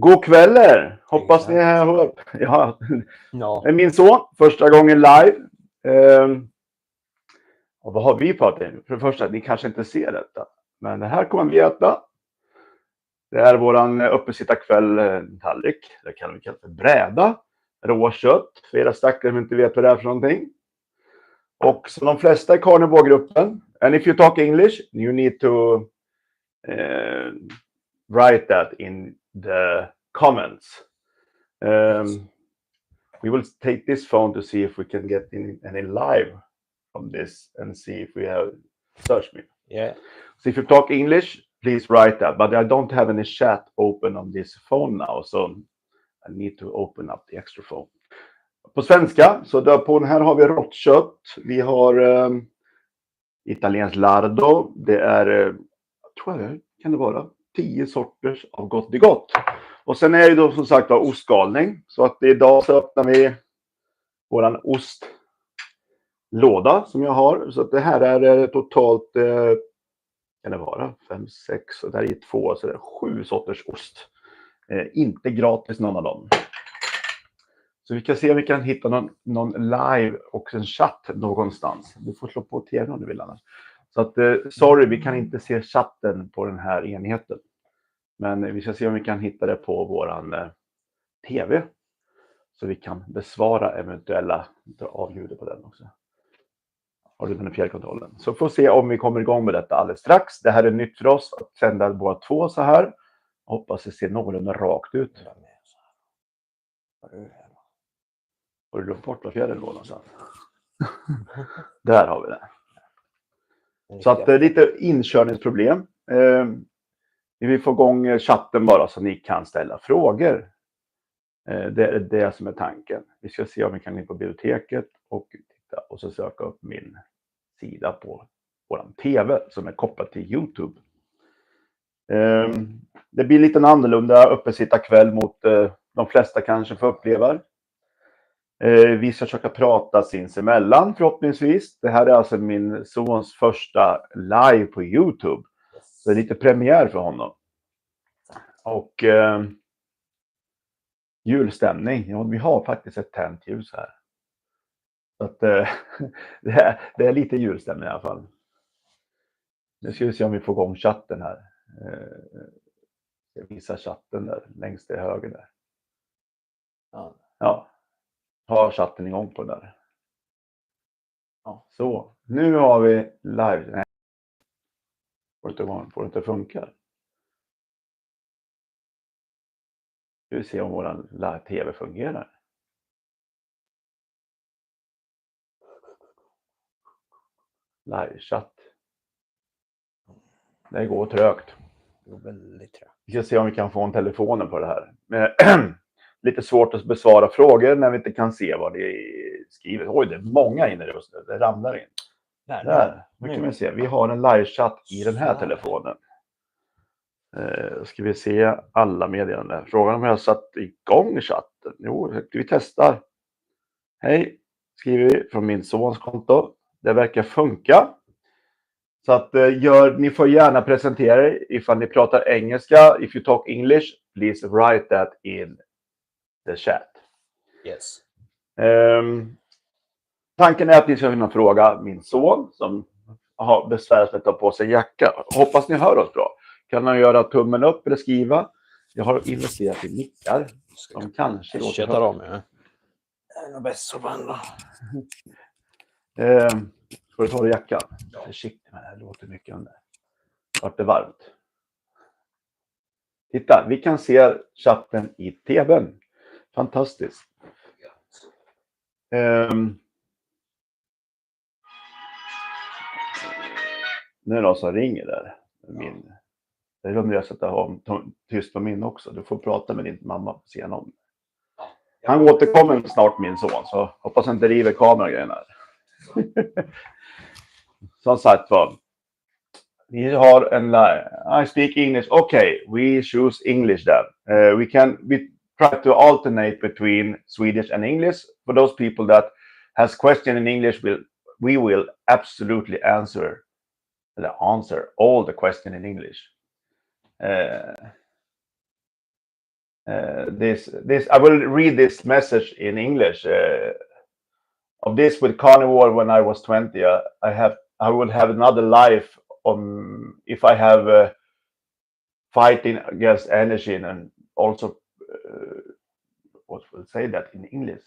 God kvällar! Hoppas ni är ja, Ja. min son, första gången live. Och vad har vi pratat om? För det första, ni kanske inte ser detta. Men det här kommer vi äta. Det är våran uppesittarkväll tallrik. Det kan vi kalla för bräda. Råkött. För era stackare som inte vet vad det är för någonting. Och som de flesta i Carnivore-gruppen. And if you talk English, you need to write that in the comments. We will take this phone to see if we can get any live from this and see if we have search me. Yeah. So if you talk English, please write that. But I don't have any chat open on this phone now, so I need to open up the extra phone. På svenska, så där på den här har vi råttkött. Vi har italiensk lardo. Det är, jag tror det kan det vara, 10 sorters av gott i gott. Och sen är det då som sagt ostskalning. Så att idag så öppnar vi våran ostlåda som jag har. Så att det här är totalt, kan det vara, 5, 6 och där är 2. Så det är 7 sorters ost. Inte gratis någon av dem. Så vi kan se om vi kan hitta någon live och en chatt någonstans. Du får slå på tv om du vill annars. Så att, sorry, vi kan inte se chatten på den här enheten. Men vi ska se om vi kan hitta det på våran tv. Så vi kan besvara eventuella avljudet på den också. Har du den fjärrkontrollen? Så får vi se om vi kommer igång med detta alldeles strax. Det här är nytt för oss att sända båda två så här. Hoppas det ser någorlunda rakt ut. Har du glömt bort vad fjärren låg någonstans? Där har vi det. Så att det är lite inkörningsproblem. Vi vill få igång chatten bara så ni kan ställa frågor. Det är det som är tanken. Vi ska se om vi kan gå in på biblioteket och titta och så söka upp min sida på våran tv som är kopplad till YouTube. Det blir lite annorlunda uppesittarkväll mot de flesta kanske får uppleva. Vi ska försöka prata sinsemellan förhoppningsvis. Det här är alltså min sons första live på YouTube. Så det är lite premiär för honom. Och julstämning. Ja, vi har faktiskt ett tänt ljus här. Så att det är lite julstämning i alla fall. Nu ska vi se om vi får igång chatten här. Jag visar chatten där längst till höger där. Ja. Har chatten igång på den där. Ja, så. Nu har vi live. Nej. Får det inte funka. Vi ser om våran live-tv fungerar. Live-chatt. Det går trögt. Det går väldigt trögt. Vi ska se om vi kan få en telefonen på det här. Lite svårt att besvara frågor när vi inte kan se vad det skriver. Oj, det är många inne just nu. Det ramlar in. Där. Nu kan vi se. Vi har en live-chatt i den här telefonen. Ska vi se alla meddelanden. Frågan om jag har satt igång chatten. Jo, vi testar. Hej, skriver vi från min sons konto. Det verkar funka. Så att ni får gärna presentera er ifall ni pratar engelska. If you talk English, please write that in the chat. Yes. Tanken är att ni ska kunna fråga min son som har besvärat med att ta på sig jacka. Hoppas ni hör oss bra. Kan han göra tummen upp eller skriva? Jag har investerat i mickar som kanske låter höra. Om det är nog bäst så vandra. Ska du ta dig jackan? Försiktigt med det här, låter mycket under. Vart det varmt. Titta, vi kan se chatten i tvn. Fantastiskt. Nu är det någon som ringer där. Det är de jag sätter ha tyst på min också. Du får prata med din mamma på scenen om. Han återkommer snart min son, så hoppas han inte river kameragrejen här. Som sagt var. Vi har en I speak English. Okay, we choose English then. We try to alternate between Swedish and English. For those people that has question in English, we will absolutely answer all the question in English. this I will read this message in English. Of this with Carnivore when I was 20, I will have another life if I have fighting against energy and also what will say that in English.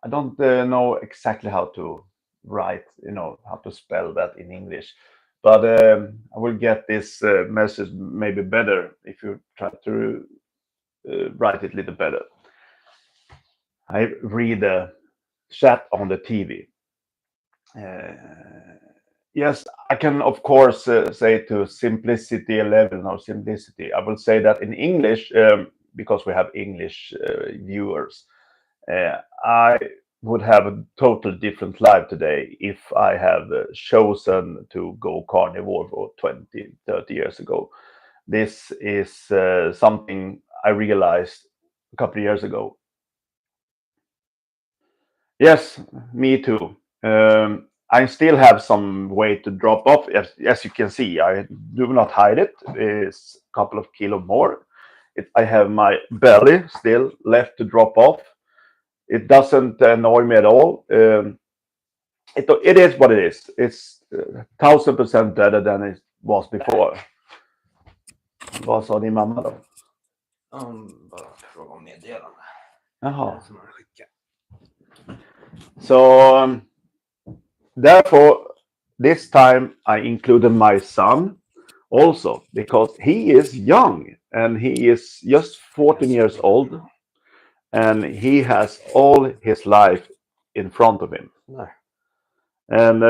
I don't know exactly how to write, how to spell that in English, but I will get this message maybe better if you try to write it a little better. I read the chat on the TV. Yes, I can of course say to simplicity 11 or simplicity. I will say that in English because we have English viewers. I would have a total different life today if I have chosen to go carnivore for 20, 30 years ago. This is something I realized a couple of years ago. Yes, me too. I still have some weight to drop off. As you can see, I do not hide it. It's a couple of kilo more. I have my belly still left to drop off. It doesn't annoy me at all. It is what it is. It's 1000% better than it was before. Vad sa din mamma då? Bara fråga om meddelande. Jaha. Som man skickar. So therefore, this time I included my son also because he is young and he is just 14 years old and he has all his life in front of him. No. And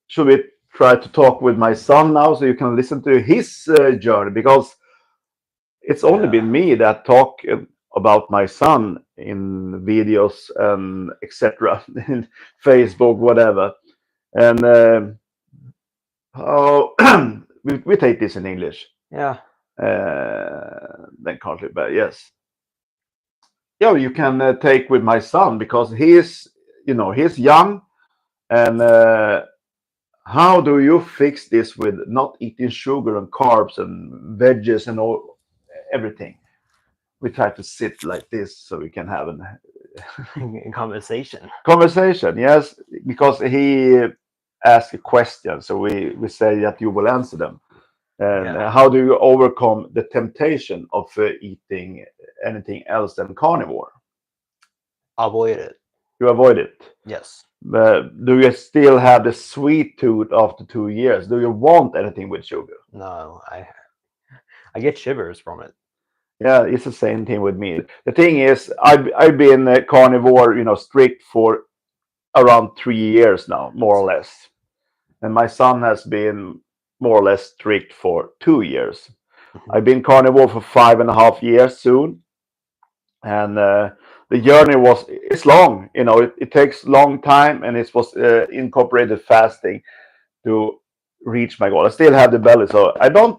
should we try to talk with my son now so you can listen to his journey, because it's only been me that talk about my son in videos and etc. in Facebook, whatever. And we take this in English. Yeah. Then can't live bad. Yes. Yeah, you can take with my son because he's young, and how do you fix this with not eating sugar and carbs and veggies and everything? We try to sit like this so we can have a Conversation. conversation. Yes, because he asked a question, so we say that you will answer them. And how do you overcome the temptation of eating anything else than carnivore? Avoid it. You avoid it. Yes. Do you still have the sweet tooth after 2 years? Do you want anything with sugar? No, I get shivers from it. Yeah, it's the same thing with me. The thing is, I've been carnivore, strict for around 3 years now, more or less. And my son has been more or less strict for 2 years. I've been carnivore for 5.5 years soon. And the journey it's long, it takes long time, and it was incorporated fasting to reach my goal. I still have the belly, so I don't,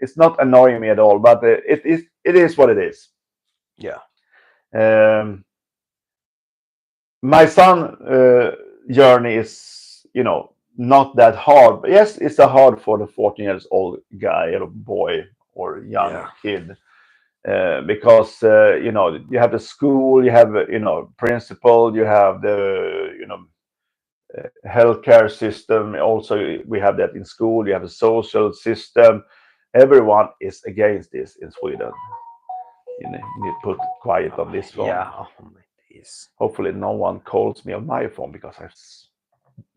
it's not annoying me at all, but it is what it is. Yeah. My son journey is, not that hard. But yes, it's a hard for the 14 years old guy or boy or young kid. Because you have the school, you have principal, you have the healthcare system. Also, we have that in school. You have a social system. Everyone is against this in Sweden. You need to put quiet on this phone. Yeah. Oh my days. Hopefully, no one calls me on my phone because I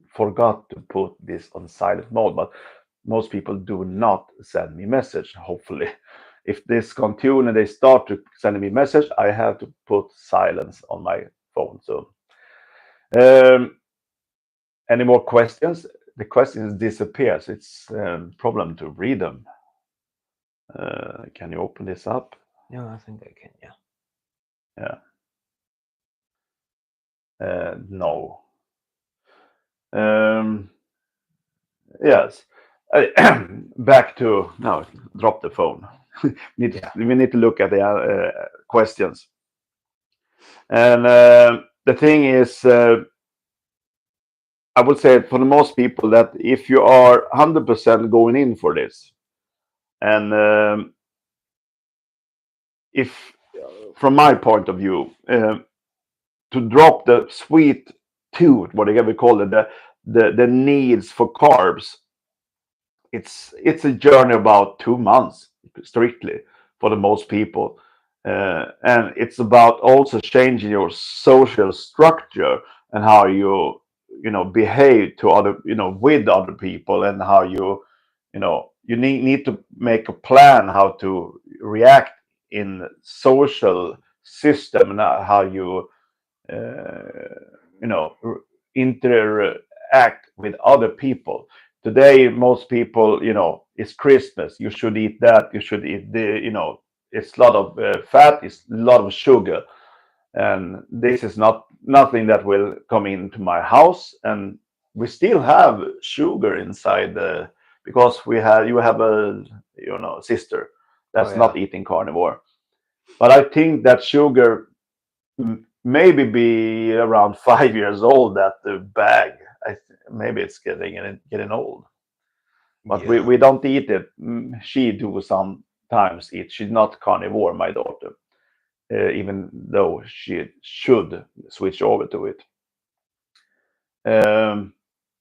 forgot to put this on silent mode. But most people do not send me message. Hopefully. If this continue and they start to send me message, I have to put silence on my phone. So, any more questions? The questions disappears. It's a problem to read them. Can you open this up? Yeah, I think I can. Yeah. Yeah. No. Yes. Back to no. Drop the phone. We need to look at the questions. And the thing is, I would say for the most people that if you are 100% going in for this, and if from my point of view, to drop the sweet tooth, whatever we call it, the needs for carbs, it's a journey about 2 months strictly for the most people, and it's about also changing your social structure and how you behave to other with other people, and how you need to make a plan how to react in social system, and how you you know interact with other people. Today most people, it's Christmas, you should eat that, you should eat it's a lot of fat, it's a lot of sugar, and this is nothing that will come into my house. And we still have sugar inside because you have a sister Oh that's yeah. not eating carnivore. But I think that sugar maybe be around 5 years old, that the bag. Maybe it's getting old, but Yeah. we don't eat it. She do sometimes eat. She's not carnivore, my daughter, even though she should switch over to it.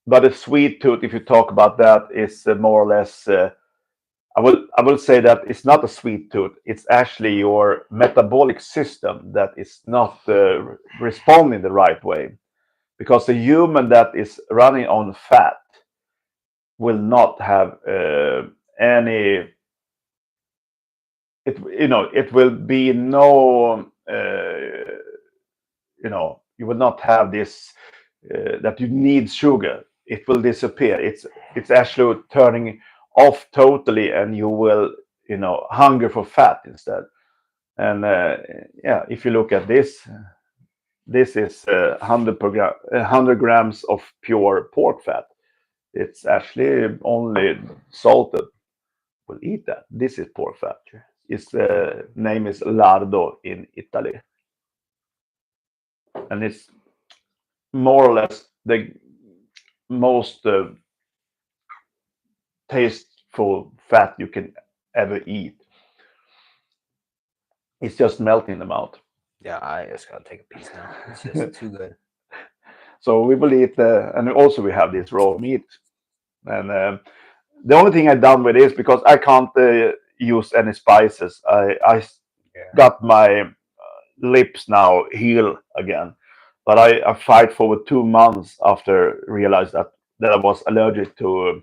But a sweet tooth, if you talk about that, is more or less. I will say that it's not a sweet tooth. It's actually your metabolic system that is not responding the right way. Because a human that is running on fat will not have any. It will be no. You will not have this that you need sugar. It will disappear. It's actually turning off totally, and you will hunger for fat instead. And yeah, if you look at this is 100 grams of pure pork fat. It's actually only salted will eat that. This is pork fat. Its name is lardo in Italy, and it's more or less the most tasteful fat you can ever eat. It's just melting in the mouth. Yeah, I just gotta take a piece now. It's just too good. So we will eat, and also we have this raw meat. And the only thing I done with this, because I can't use any spices. I Yeah. got my lips now heal again, but I fight for over 2 months after realized that I was allergic to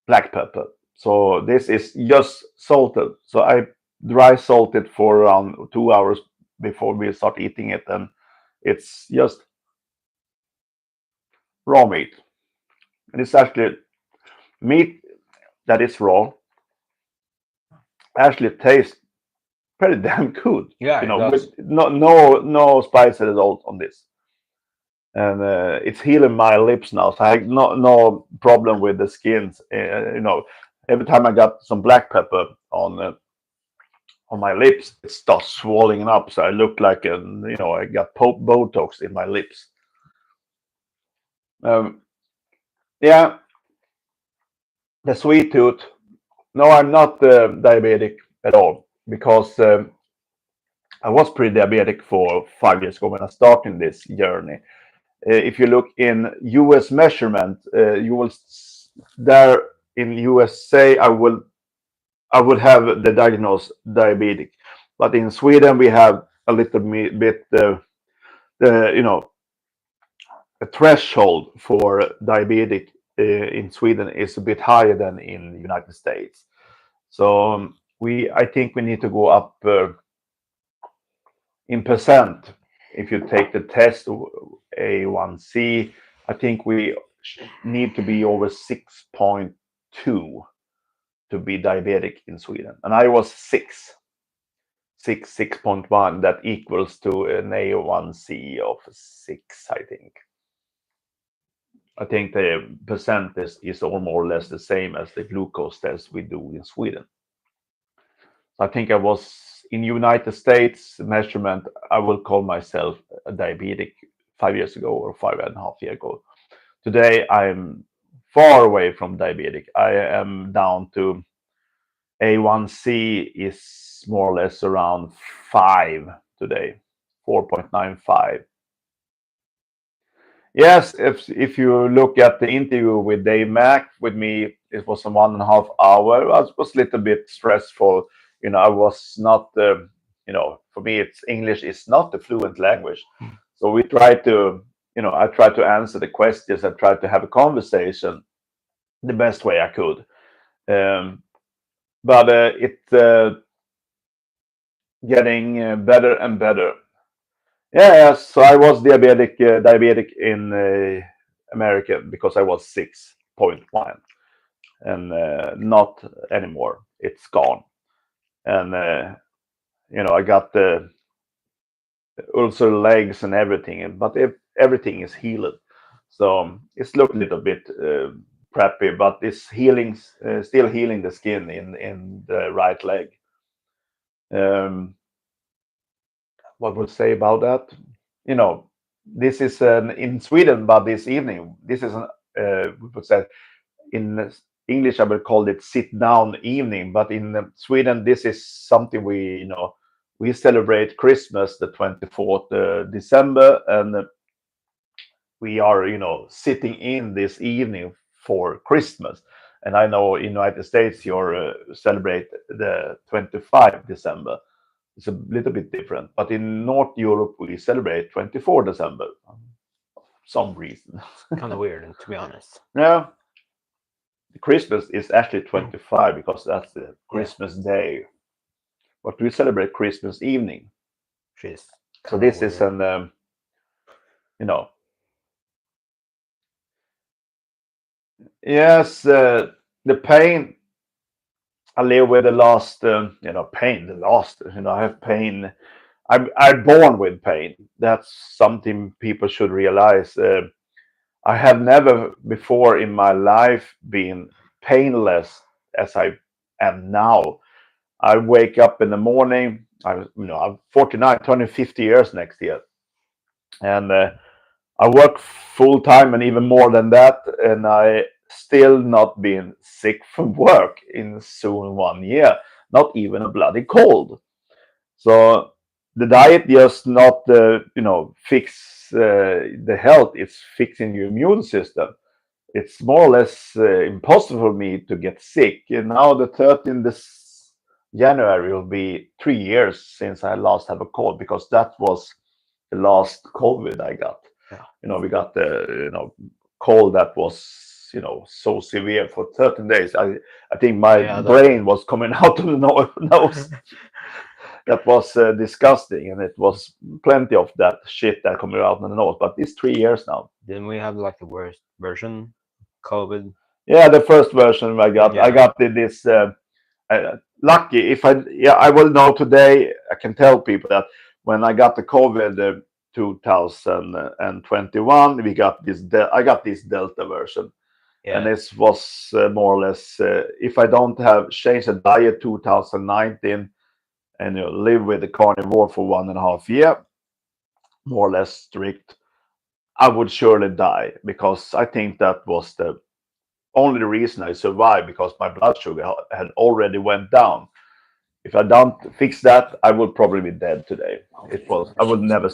black pepper. So this is just salted. So I dry salt it for around 2 hours before we start eating it, and it's just raw meat. And it's actually meat that is raw. Actually tastes pretty damn good. Yeah, it does. With no spices at all on this. And it's healing my lips now, so I have no problem with the skins. Every time I got some black pepper on my lips, it starts swelling up, so I look like I got Botox in my lips. Um, yeah, the sweet tooth. No, I'm not diabetic at all, because I was pre-diabetic for 5 years ago when I started this journey. If you look in U.S. measurement, you will there in USA I would have the diagnosis diabetic, but in Sweden we have a little bit the the threshold for diabetic in Sweden is a bit higher than in the United States. So I think we need to go up in percent. If you take the test A1C, I think we need to be over 6.2 to be diabetic in Sweden, and I was 6.1. That equals to an A1C of 6, I think. I think the percent is all more or less the same as the glucose test we do in Sweden. I think I was in United States measurement. I will call myself a diabetic 5 years ago or 5.5 years ago. Today I'm far away from diabetic. I am down to A1C is more or less around 5 today, 4.95. Yes, if you look at the interview with Dave Mack with me, it was a 1.5 hour. It was a little bit stressful. I was not, for me, it's English is not the fluent language. So we try to, I tried to answer the questions. I tried to have a conversation the best way I could. But it's getting better and better. Yes, so I was diabetic in America because I was 6.1, and not anymore. It's gone, and I got the ulcer legs and everything, but everything is healed. So it's looked a little bit crappy, but it's healing, still healing the skin in the right leg. What would say about that? This is in Sweden, but this evening, this is we would say in English I would call it sit down evening, but in Sweden this is something we celebrate Christmas the 24th December, and we are sitting in this evening for Christmas. And I know in United States you're celebrate the 25th December. It's a little bit different, but in North Europe we celebrate 24 December for some reason. Kind of weird, and to be honest. Yeah, Christmas is actually 25 because that's the Christmas day, but we celebrate Christmas evening. Jeez. So this is an yes, the pain I live with the last pain. The last I have pain. I'm born with pain. That's something people should realize. I have never before in my life been painless as I am now. I wake up in the morning. I'm 49, turning 50 years next year, and I work full time and even more than that, and I still not been sick from work in soon 1 year. Not even a bloody cold. So the diet just not fix the health. It's fixing your immune system. It's more or less impossible for me to get sick. And now the 13th January will be 3 years since I last have a cold, because that was the last COVID I got. Yeah. We got the cold that was so severe for 13 days. I think my brain was coming out of the nose. That was disgusting, and it was plenty of that shit that coming out of the nose. But it's 3 years now. Didn't we have like the worst version, COVID? Yeah, the first version I got. I got this. Lucky, I will know today. I can tell people that when I got the COVID 2021, I got this Delta version, and this was more or less. If I don't have changed the diet 2019. And live with the carnivore for 1.5 years, more or less strict, I would surely die, because I think that was the only reason I survived, because my blood sugar had already went down. If I don't fix that, I would probably be dead today. I would never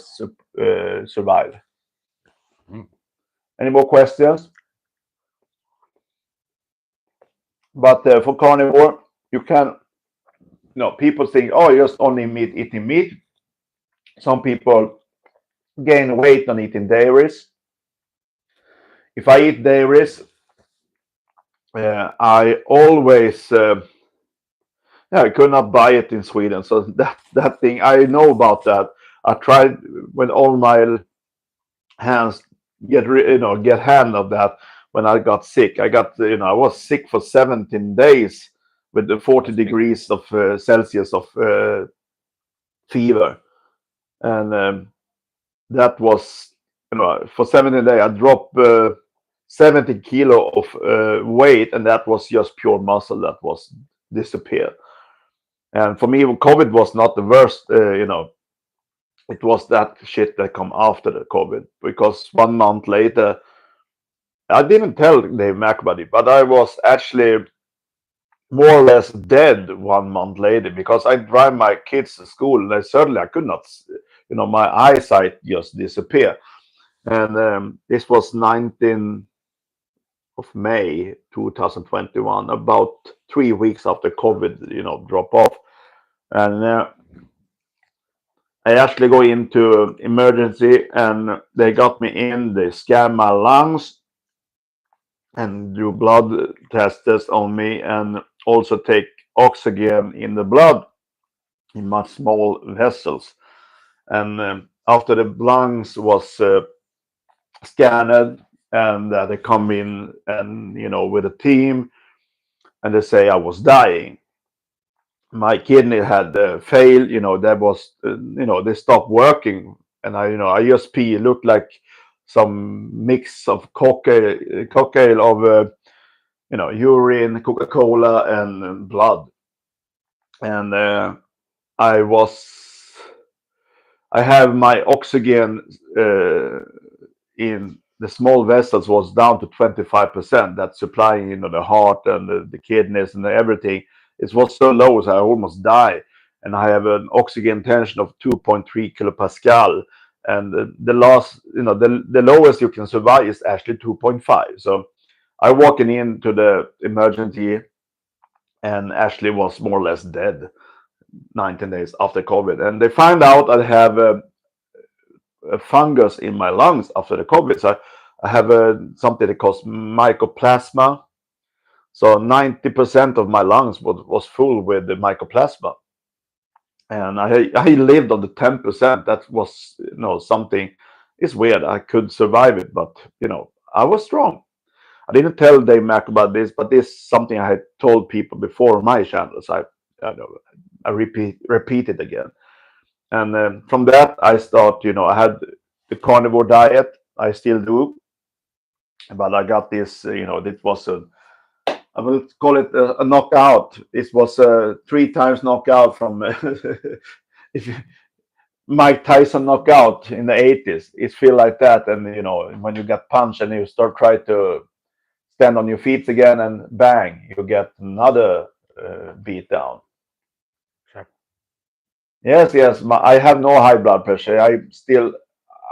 survive. Any more questions? But for carnivore, you can. People think, oh, just only eating meat. Some people gain weight on eating dairies. If I eat dairies, I always I could not buy it in Sweden. So that thing, I know about that. I tried with all my hands get hand of that. When I got sick, I was sick for 17 days with the 40 degrees of Celsius of fever, and that was for 17 days I dropped 70 kilo of weight, and that was just pure muscle that was disappeared. And for me, COVID was not the worst. It was that shit that come after the COVID, because 1 month later, I didn't tell Dave Mack about it, but I was actually more or less dead 1 month later because I drive my kids to school and I could not, my eyesight just disappear. And this was 19th of May 2021, about 3 weeks after COVID, drop off. And I actually go into emergency and they got me in, they scanned my lungs and do blood tests on me and also take oxygen in the blood in my small vessels. And after the lungs was scanned and they come in and, with a team and they say I was dying. My kidney had failed, that was, they stopped working. And I just pee. It looked like some mix of cocktail of, urine, Coca-Cola, and blood. And I have my oxygen in the small vessels was down to 25%. That's supplying, the heart and the kidneys and everything. It was so low, so I almost died. And I have an oxygen tension of 2.3 kilopascal. And the last, the lowest you can survive is actually 2.5. So I walking into the emergency and Ashley was more or less dead 19 days after COVID. And they find out I have a fungus in my lungs after the COVID. So I have something that calls mycoplasma. So 90% of my lungs was full with the mycoplasma. And I lived on the 10%. That was, something. It's weird. I could survive it, but, I was strong. I didn't tell Dave Mack about this, but this is something I had told people before on my channels. I repeat it again. And from that, I start, I had the carnivore diet. I still do. But I got this, it was I will call it a knockout. It was 3 times knockout from if you, Mike Tyson knockout in the 80s. It feel like that. And, when you get punched and you start trying to stand on your feet again and bang, you get another beat down. Sure. Yes. I have no high blood pressure.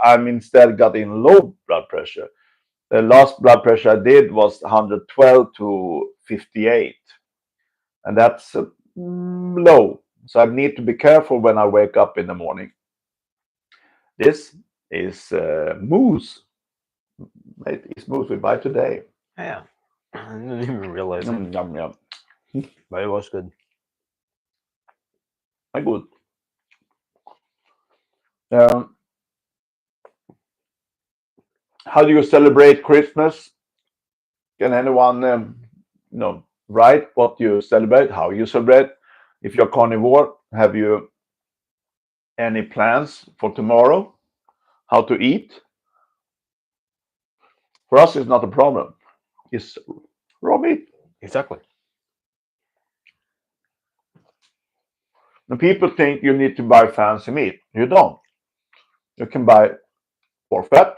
I'm instead got in low blood pressure. The last blood pressure I did was 112 to 58, and that's low. So I need to be careful when I wake up in the morning. This is moose. It is moose we buy today. Yeah. I didn't even realize it, Yum, yum. but it was good. Good. How do you celebrate Christmas? Can anyone, write what you celebrate, how you celebrate? If you're carnivore, have you any plans for tomorrow? How to eat? For us, it's not a problem. It's raw meat. Exactly. And people think you need to buy fancy meat. You don't. You can buy pork fat.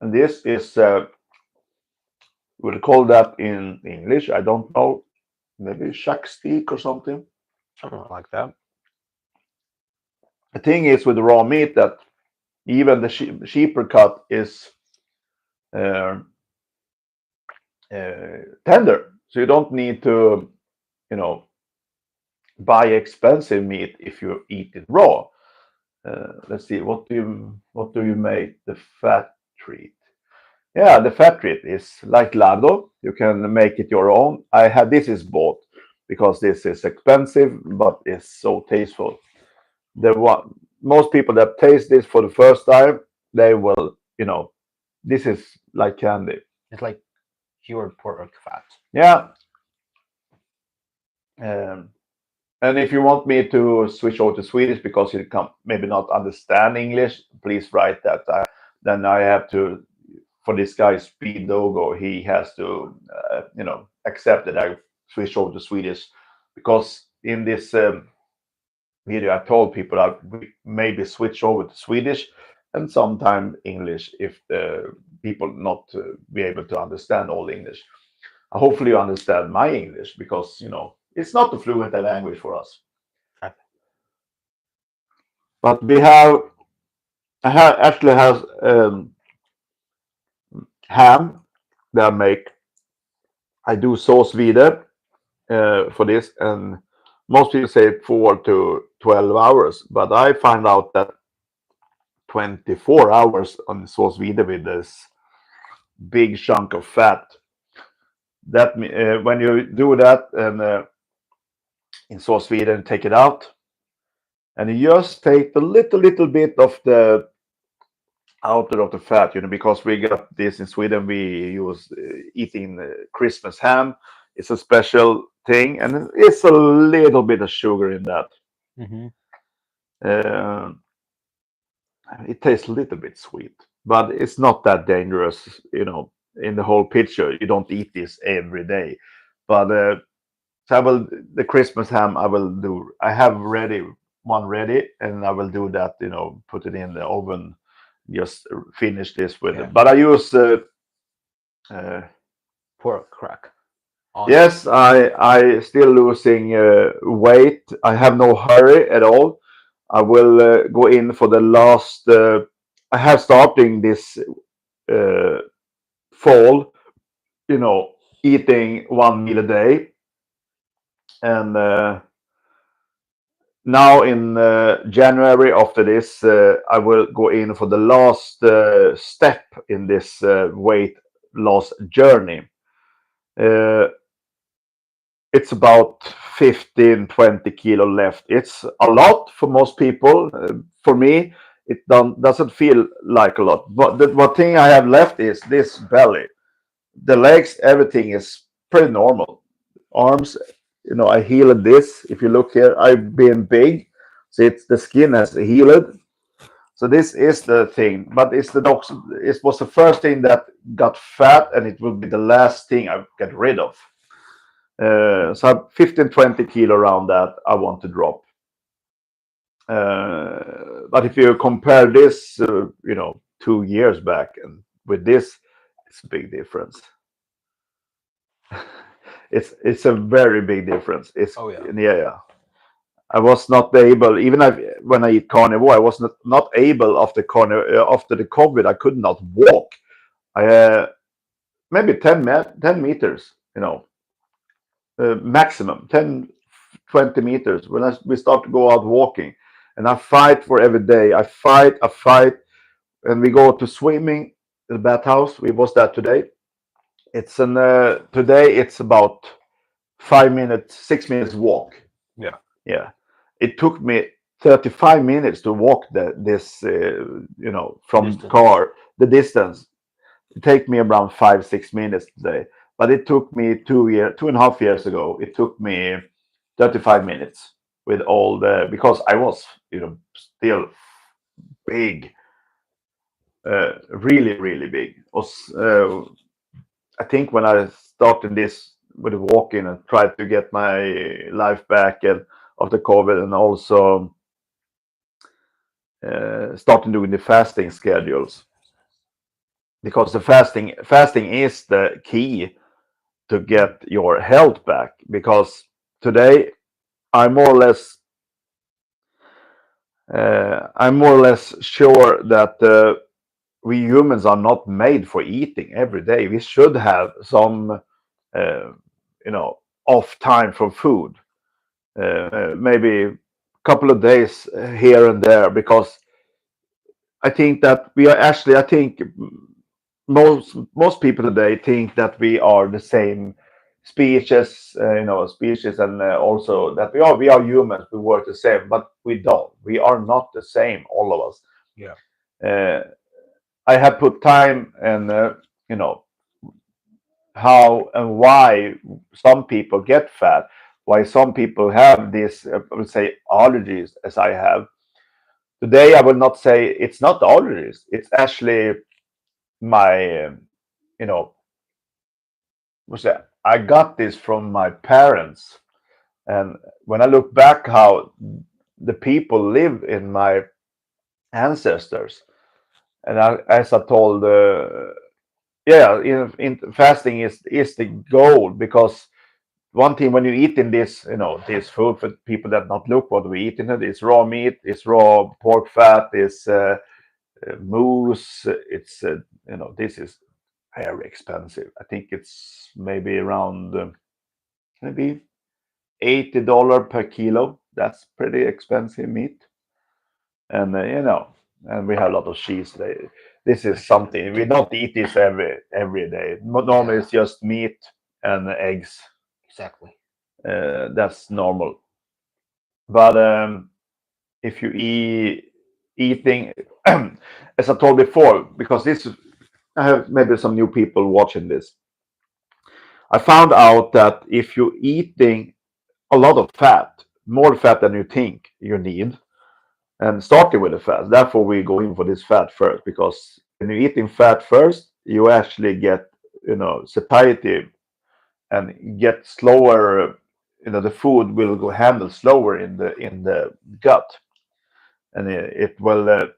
And this is, we'll call that in English, I don't know, maybe shack steak or something. Something like that. The thing is with the raw meat that even the cheaper cut is tender. So you don't need to, buy expensive meat if you eat it raw. Let's see, what do you make the fat treat? Yeah, the fat treat is like lardo. You can make it your own. This is bought because this is expensive, but it's so tasteful. Most people that taste this for the first time, they will, this is like candy. It's like cured pork fat. Yeah. And if you want me to switch over to Swedish because you can maybe not understand English, please write that. Then I have to, for this guy Speed Dogo, he has to, accept that I switch over to Swedish because in this video I told people that we maybe switch over to Swedish and sometime English if the people not be able to understand all English. Hopefully you understand my English, because it's not a fluent language for us. Okay. But actually has ham that I make. I do sauce vide for this, and most people say 4 to 12 hours, but I find out that 24 hours on sauce vide with this big chunk of fat. That when you do that and in sauce vide and take it out, and you just take the little bit of the outer of the fat, because we got this in Sweden. We use eating Christmas ham. It's a special thing, and it's a little bit of sugar in that. Mm-hmm. Uh, it tastes a little bit sweet, but it's not that dangerous, in the whole picture. You don't eat this every day, but so the Christmas ham I will do. I have one ready, and I will do that. Put it in the oven. Just finish this with it. But I use uh, Pork crack. yes, I still losing weight. I have no hurry at all. I will go in for the last. I have starting this uh, fall. Eating one meal a day, and now in January after this, I will go in for the last step in this weight loss journey. Uh, it's about 15-20 kilo left. It's a lot for most people. For me, it doesn't feel like a lot. But the one thing I have left is this belly. The legs, everything is pretty normal. Arms, I healed this. If you look here, I've been big. So the skin has healed. So this is the thing. But it was the first thing that got fat, and it will be the last thing I get rid of. So 15-20 kilo around that I want to drop. But if you compare this, 2 years back and with this, it's a big difference. It's a very big difference. Oh, yeah. Yeah. I was not able, even when I eat carnivore, I was not able after the COVID. I could not walk. I maybe 10 meters, maximum 10-20 meters when we start to go out walking, and I fight for every day. I fight, and we go to swimming, the bathhouse. We was that today. It's today it's about 5 minutes, 6 minutes walk. Yeah. It took me 35 minutes to walk this from Distance. car, the distance. It take me around 5-6 minutes today, but it took me 2.5 years ago. It took me 35 minutes with because I was still big, really big. I think when I started this with walking and tried to get my life back and after COVID, and also starting doing the fasting schedules, because the fasting is the key to get your health back. Because today I'm more or less sure that we humans are not made for eating every day. We should have some off time from food, maybe a couple of days here and there, because I think that we are actually, I think most people today think that we are the same species, and also that we are humans. We work the same, but we don't. We are not the same, all of us. Yeah. I have put time and how and why some people get fat, why some people have this, I would say, allergies, as I have. Today, I will not say it's not allergies. It's actually my, what's that? I got this from my parents, and when I look back, how the people live in my ancestors, and as I told, yeah, in fasting is the goal, because one thing when you eat in this, this food, for people that not look what we eat in it, is raw meat, it's raw pork fat, is moose, it's this is very expensive. I think it's maybe around maybe $80 per kilo. That's pretty expensive meat, and and we have a lot of cheese. This is something we don't eat this every day. Normally, it's just meat and eggs. Exactly. That's normal. But if you eating, as I told before, because I have maybe some new people watching this. I found out that if you're eating a lot of fat, more fat than you think you need, and starting with the fat. Therefore, we go in for this fat first, because when you're eating fat first, you actually get, satiety and get slower. The food will go handle slower in the gut, and it will.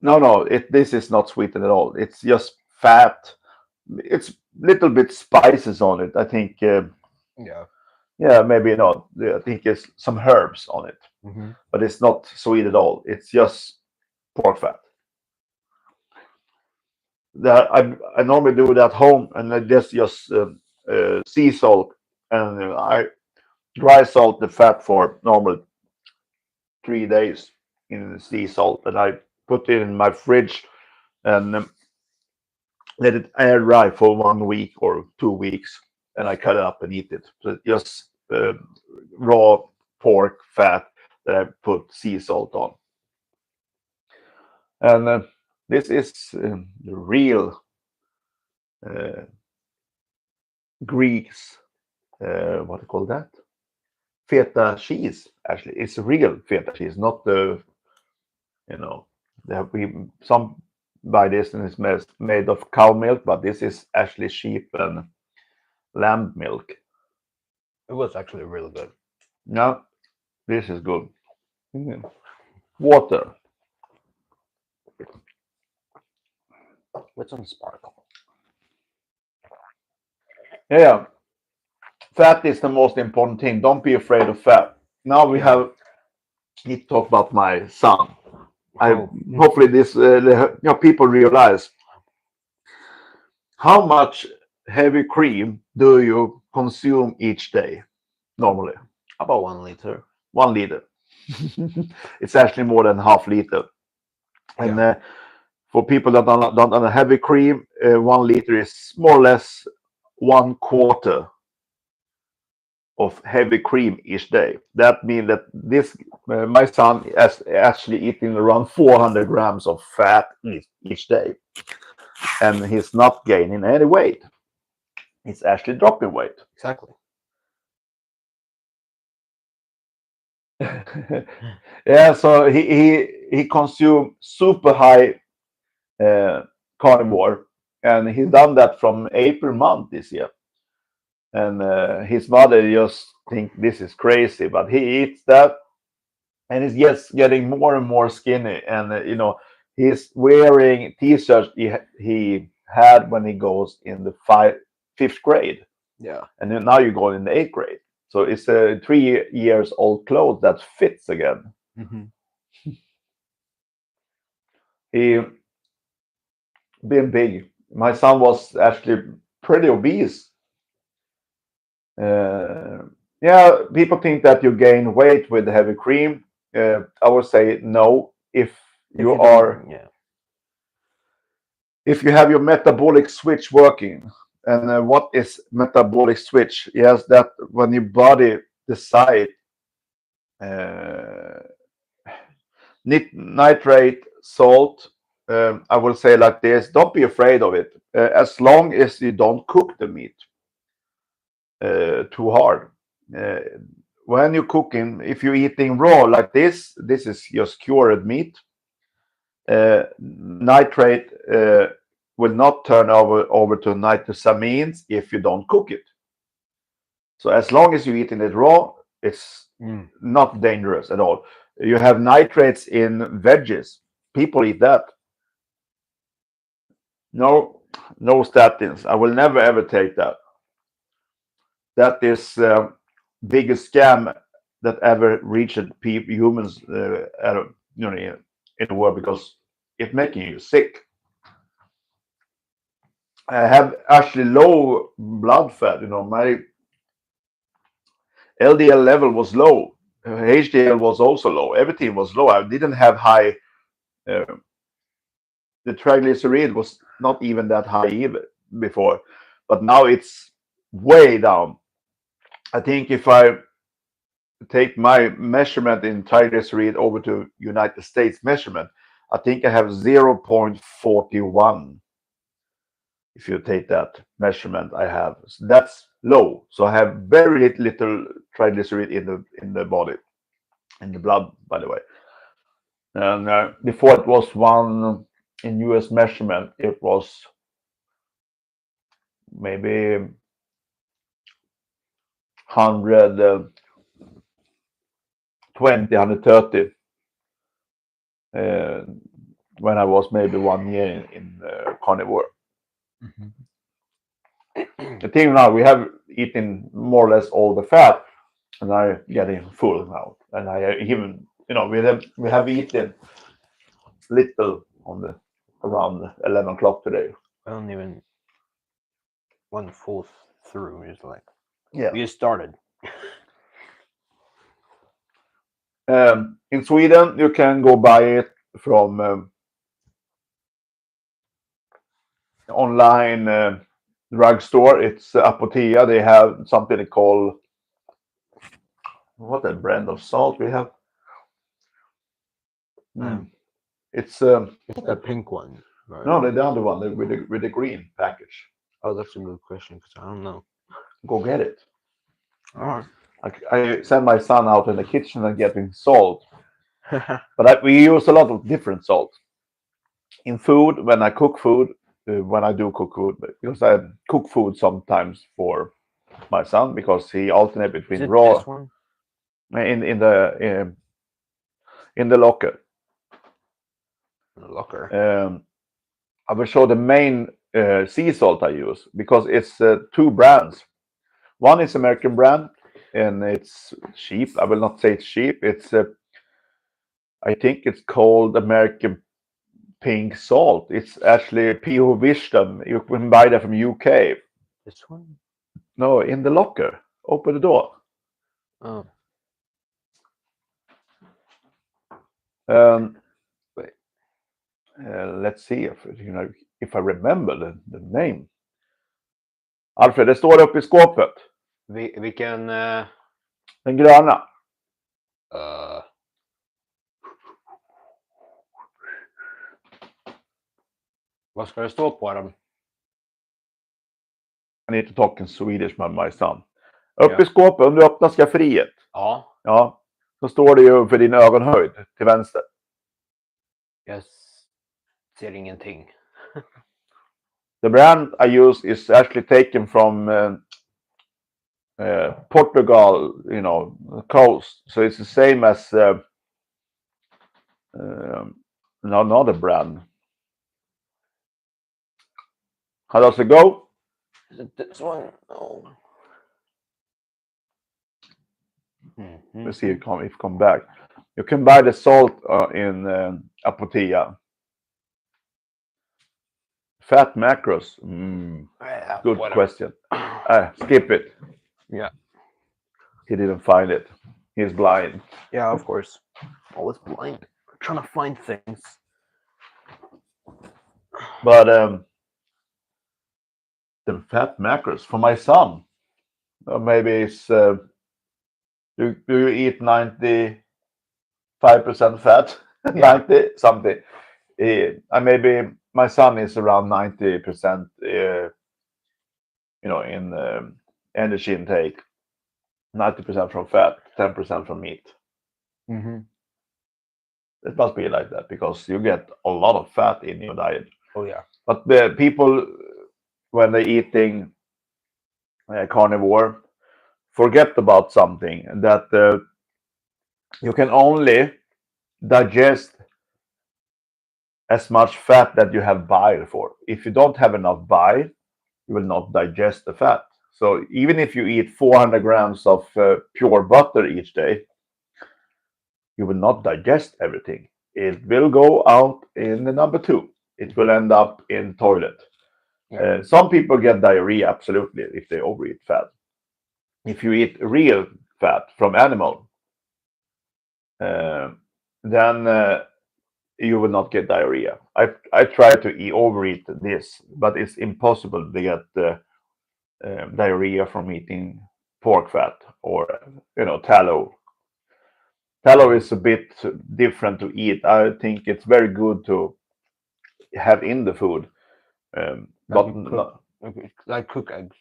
No, this is not sweetened at all. It's just fat. It's little bit spices on it. I think. Yeah. Yeah, maybe not. I think it's some herbs on it, Mm-hmm. but it's not sweet at all. It's just pork fat. That I normally do it at home, and I just sea salt, and I dry salt the fat for normal 3 days in sea salt, and I put it in my fridge and let it air dry for 1 week or 2 weeks, and I cut it up and eat it. So just raw pork fat that I put sea salt on, and this is the real uh, Greeks. What do you call that? Feta cheese. Actually, it's real feta cheese, not the you know. We some buy this and it's made of cow milk, but this is actually sheep and lamb milk. It was actually really good. No, this is good. Mm. Water. With some sparkle. Yeah, fat is the most important thing. Don't be afraid of fat. Now we have need to talk about my son. I Oh, hopefully this people realize how much heavy cream do you consume each day normally? about 1 liter. 1 liter. It's actually more than half liter. And Yeah. for people that don't on a heavy cream, 1 liter is more or less 1/4 of heavy cream each day. That means that this my son is actually eating around 400 grams of fat each day, and he's not gaining any weight. He's actually dropping weight. Exactly. Yeah, so he consumed super high uh, carnivore, and he's done that from April month this year. And his mother just think this is crazy, but he eats that, and he's just getting more and more skinny. And he's wearing t-shirts he had when he goes in the fifth grade, Yeah. and then now you go in the 8th grade. So it's a 3 years old clothes that fits again. Mm-hmm. He been big. My son was actually pretty obese. Uh, yeah, people think that you gain weight with heavy cream. I would say no. If You you are, don't, yeah. if you have your metabolic switch working, and what is metabolic switch? Yes, that when your body decide uh, nitrate, salt. I will say like this: don't be afraid of it, as long as you don't cook the meat too hard. Uh, when you're cooking, if you're eating raw like this is just cured meat. Nitrate will not turn over to nitrosamines if you don't cook it. So as long as you're eating it raw, it's not dangerous at all. You have nitrates in veggies. People eat that. No, no statins. I will never ever take that. That is biggest scam that ever reached humans in the world because it's making you sick. I have actually low blood fat. My LDL level was low. HDL was also low. Everything was low. I didn't have high. Uh, the triglyceride was not even that high either before, but now it's way down. I think if I take my measurement in triglyceride over to United States measurement, I think I have 0.41. If you take that measurement, I have that's low. So I have very little triglyceride in the body, in the blood, by the way. And before it was one in US measurement, it was maybe 120, 130 when I was maybe 1 year in Carnivore. Mhm. The thing now, we have eaten more or less all the fat, and I'm getting full now. And I even, we have eaten little on the around 11 o'clock today. I don't even one full through. Just like Yeah. we just started. In Sweden, you can go buy it from online drugstore. It's Apotea. They have something they call what a brand of salt we have. It's The pink one. Right? no, the other one with the green package. Oh, that's a good question because I don't know. Go get it. All right. I send my son out in the kitchen and getting salt, but we use a lot of different salt in food when I cook food. When I do cook food, because I cook food sometimes for my son because he alternates Is between it raw this one? in the locker. The locker. I will show the main sea salt I use because it's two brands. One is American brand and it's cheap. I will not say it's cheap. It's I think it's called American pink salt. It's actually PO Wisdom. You can buy that from UK. This one? No, in the locker. Open the door. Oh, Wait. Let's see if I remember the name. Alfred, det står uppe i skåpet. vilken... Den gröna. Vad ska det stå på dem? I need to talk in Swedish with my son. Uppe i skåpet, om du öppnar skafferiet. Ja. Ja. Så står det ju för din ögonhöjd till vänster. Jag ser ingenting. The brand I use is actually taken from Portugal, coast. So it's the same as another brand. How does it go? Is it this one? No. Let's see if it come back. You can buy the salt in Apotea. Fat macros. Good question. Skip it. Yeah. He didn't find it. He's blind. Yeah, of course. Always blind. I'm trying to find things. But the fat macros for my son, maybe it's do you eat 95% fat, 90 something. Maybe my son is around 90%. In energy intake, 90% from fat, 10% from meat. Mm-hmm. It must be like that because you get a lot of fat in your diet. Oh yeah. But the people, when they're eating carnivore, forget about something that you can only digest as much fat that you have bile for. If you don't have enough bile, you will not digest the fat. So even if you eat 400 grams of pure butter each day, you will not digest everything. It will go out in the number 2. It will end up in toilet. Yeah. Some people get diarrhea, absolutely, if they overeat fat. If you eat real fat from animal, then you will not get diarrhea. I try to overeat this, but it's impossible to get diarrhea from eating pork fat or tallow. Tallow is a bit different to eat. I think it's very good to have in the food, but like cook eggs,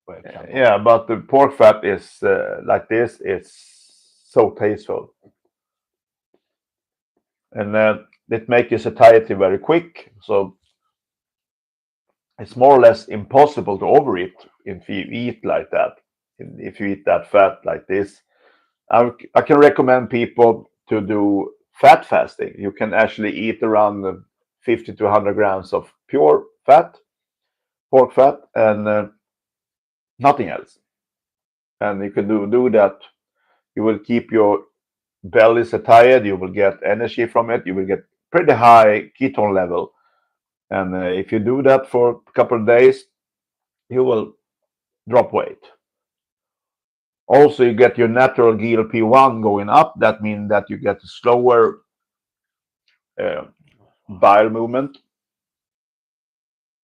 for example. yeah, but the pork fat is like this. It's so tasteful, and it makes your satiety very quick. So it's more or less impossible to overeat if you eat like that. If you eat that fat like this, I can recommend people to do fat fasting. You can actually eat around 50 to 100 grams of pure fat, pork fat, and nothing else. And you can do that. You will keep your belly satiated. You will get energy from it. You will get pretty high ketone level. And if you do that for a couple of days, you will drop weight. Also, you get your natural GLP-1 going up. That means that you get a slower bile movement.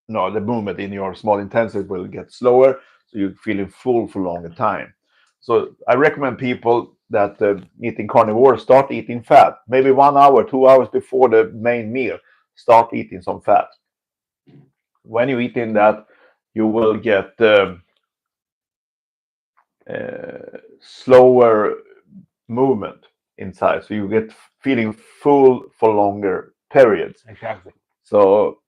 No, the movement in your small intestine will get slower, so you're feeling full for longer time. So I recommend people that eating carnivore start eating fat. Maybe 1 hour, 2 hours before the main meal, start eating some fat. When you eat in that, you will get slower movement inside, so you get feeling full for longer periods. Exactly. So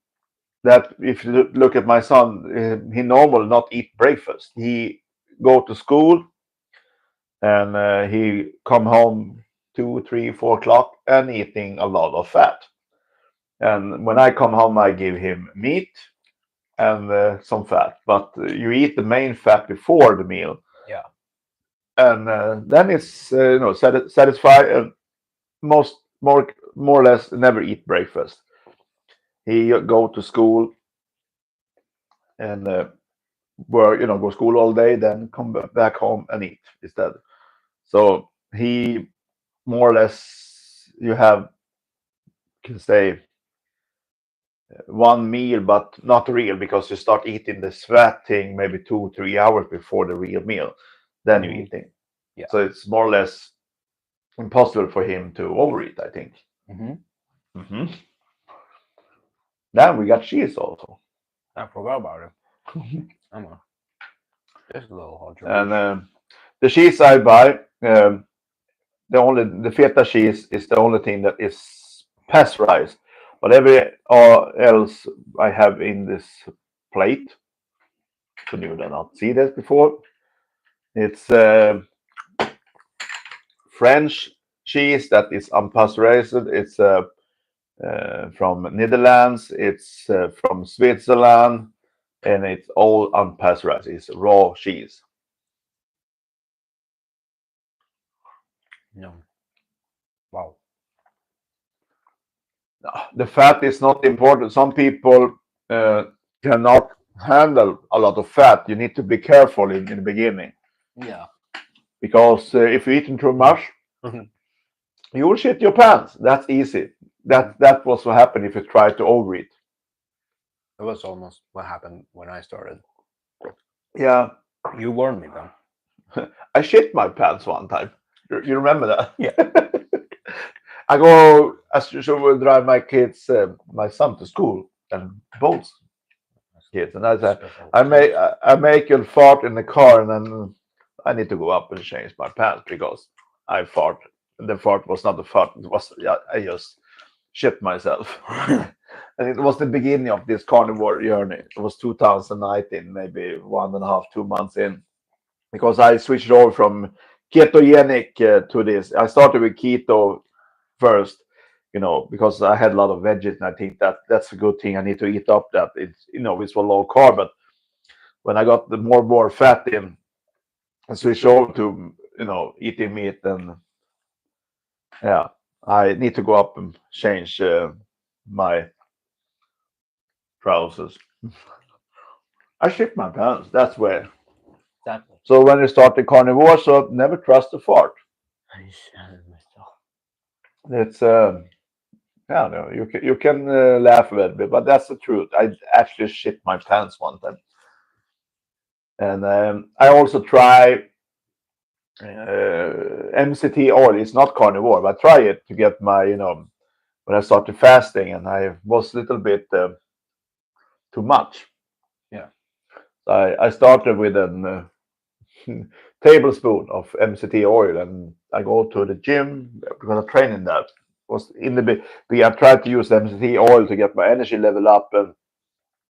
that if you look at my son, he normally not eat breakfast. He go to school and he come home 2, 3, 4 o'clock and eating a lot of fat. And when I come home, I give him meat and some fat. But you eat the main fat before the meal. Yeah. And then it's satisfied. And more or less never eat breakfast. He go to school and go school all day, then come back home and eat instead. So he more or less you can say one meal, but not real, because you start eating this fat thing maybe 2, 3 hours before the real meal. Then you're eating. Yeah. So it's more or less impossible for him to overeat, I think. Then we got cheese also. I forgot about it. Just a little hot. And the cheese I buy, the feta cheese is the only thing that is pasteurized. But every else I have in this plate, so you did not see this before. It's French cheese that is unpasteurized. It's from Netherlands. It's from Switzerland, and it's all unpasteurized. It's raw cheese. No. Wow. The fat is not important. Some people cannot handle a lot of fat. You need to be careful in the beginning. Yeah. Because if you're eating too much, you will shit your pants. That's easy. That was what happened if you try to overeat. It was almost what happened when I started. Yeah. You warned me though. I shit my pants one time. You remember that? Yeah. I go as usual drive my son to school, and both kids, and I said I make a fart in the car, and then I need to go up and change my pants because I fart. The fart was not a fart. It was I just shit myself. And it was the beginning of this carnivore journey. It was 2019, maybe 1.5, 2 months in, because I switched over from ketogenic to this. I started with keto first, because I had a lot of veggies, and I think that's a good thing. I need to eat up that. It's for low carb, but when I got the more fat in, and switch over to eating meat, then yeah, I need to go up and change my trousers. I shit my pants. That's where. Exactly. So when you start the carnivore, so never trust a fart. I shattered myself. It's yeah, no, you can laugh a little bit, but that's the truth. I actually shit my pants one time, and I also try MCT oil. It's not carnivore, but I try it to get my when I started fasting, and I was a little bit too much. Yeah. I started with an tablespoon of MCT oil, and I go to the gym because I train in that. Was in the I tried to use MCT oil to get my energy level up and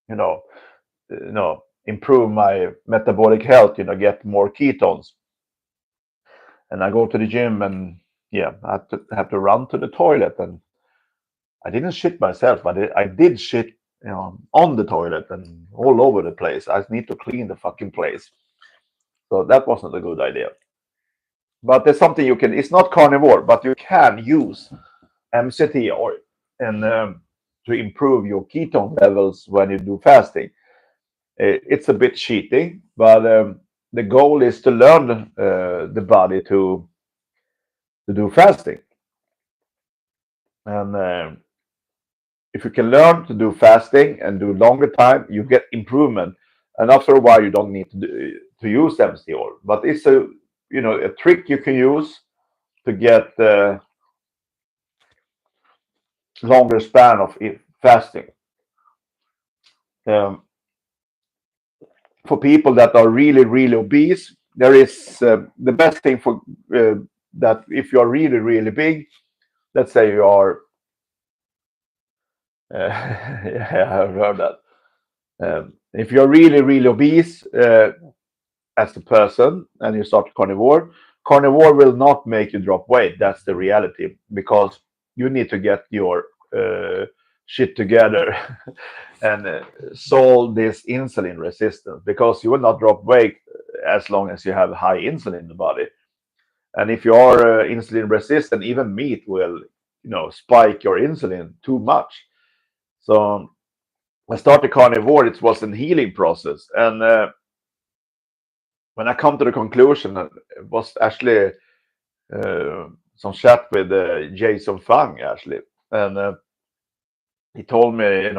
you know improve my metabolic health. Get more ketones. And I go to the gym, and yeah, I have to run to the toilet, and I didn't shit myself, but I did shit on the toilet and all over the place. I need to clean the fucking place. So that wasn't a good idea. But there's something you can. It's not carnivore, but you can use MCT oil and to improve your ketone levels when you do fasting. It's a bit cheating, but the goal is to learn the body to do fasting. And if you can learn to do fasting and do longer time, you get improvement. And after a while, you don't need to use MCT oil. But it's a trick you can use to get longer span of fasting. Um, for people that are really, really obese, there is the best thing for that if you are really, really big, let's say you are, yeah, I've heard that. If you're really, really obese as a person and you start carnivore will not make you drop weight. That's the reality because you need to get your shit together and solve this insulin resistance because you will not drop weight as long as you have high insulin in the body. And if you are insulin resistant, even meat will, spike your insulin too much. So I started carnivore. It was a healing process, and when I come to the conclusion, it was actually some chat with Jason Fung actually, and he told me,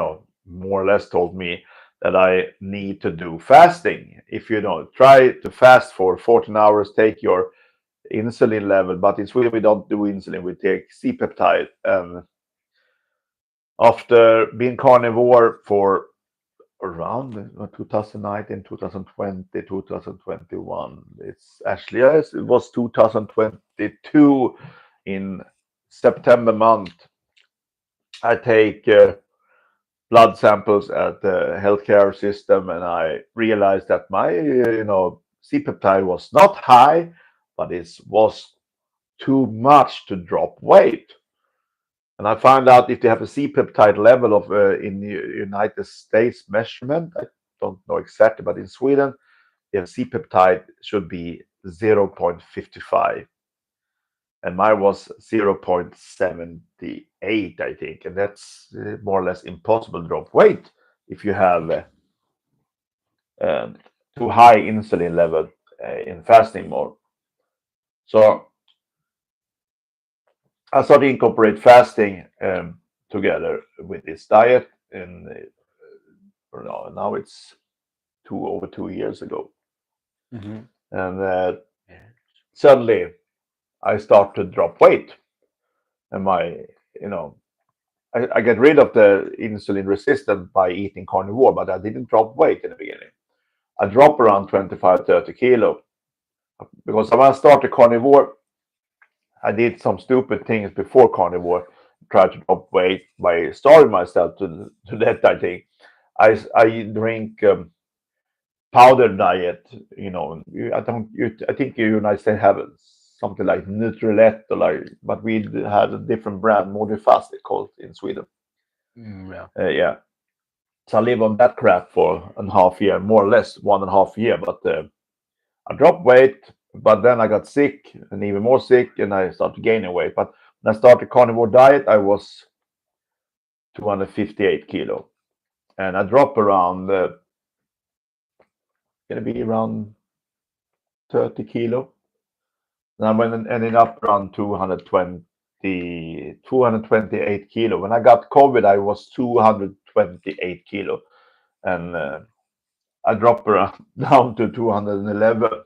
more or less told me that I need to do fasting. If you try to fast for 14 hours, take your insulin level, but in Sweden we don't do insulin, we take C-peptide. And after being carnivore for around 2019, 2020, 2021, it's actually, yes, it was 2022 in September month. I take blood samples at the healthcare system, and I realized that my C-peptide was not high, but it was too much to drop weight. And I found out if they have a C-peptide level of in the United States measurement, I don't know exactly, but in Sweden, the C-peptide should be 0.55. And mine was 0.78, I think. And that's more or less impossible to drop weight if you have too high insulin level in fasting mode. So I started to incorporate fasting together with this diet, and now it's over 2 years ago. Mm-hmm. And suddenly I start to drop weight, and I get rid of the insulin resistance by eating carnivore, but I didn't drop weight in the beginning. I dropped around 25-30 kilo because when I started carnivore, I did some stupid things before carnivore, tried to drop weight by starving myself to that. I think I drink powder diet. I think the United States have something like Nutrilett or like, but we had a different brand, Modifast, they called it in Sweden. Yeah. Yeah. So I live on that crap for a half year, more or less 1.5 year. But I dropped weight, but then I got sick and even more sick, and I started gaining weight. But when I started carnivore diet, I was 258 kilo, and I dropped around, gonna be around 30 kilo. And I ended up around 228 kilo. When I got COVID, I was 228 kilo, and I dropped around down to 211,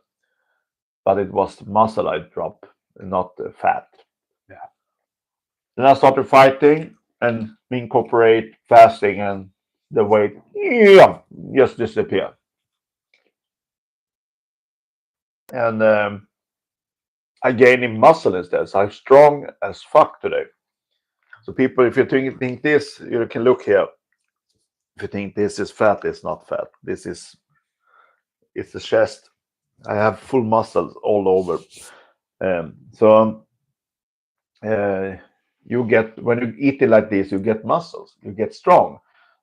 but it was muscle I dropped, not fat. Yeah. Then I started fighting and incorporate fasting, and the weight just disappeared. And I gained in muscle instead. So I'm strong as fuck today. So people, if you think this, you can look here. If you think this is fat, it's not fat. It's the chest. I have full muscles all over. You get, when you eat it like this, you get muscles. You get strong.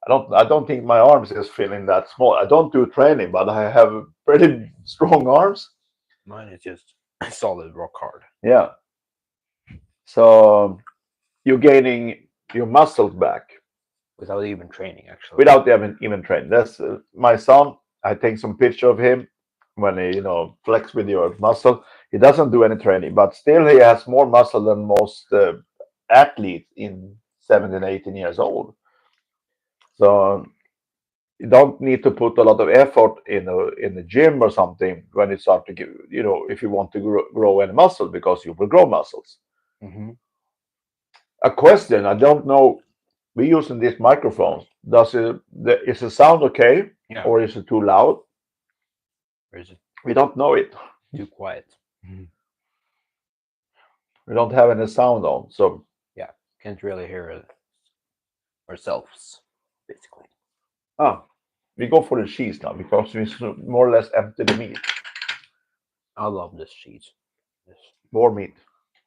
I don't think my arms is feeling that small. I don't do training, but I have pretty strong arms. Mine is just solid rock hard. Yeah. So you're gaining your muscles back Without even training, actually. without even training. That's my son. I take some picture of him when he, flex with your muscle. He doesn't do any training, but still he has more muscle than most athletes in 17, 18 years old. So you don't need to put a lot of effort in the gym or something when you start to give, if you want to grow any muscle, because you will grow muscles. Mm-hmm. A question, I don't know. We're using these microphones. Is the sound okay, Yeah. or is it too loud? Or is it We don't know it. too quiet? We don't have any sound on, so Yeah. Can't really hear it ourselves, basically. we go for the cheese now because we more or less empty the meat. I love this cheese. It's More meat.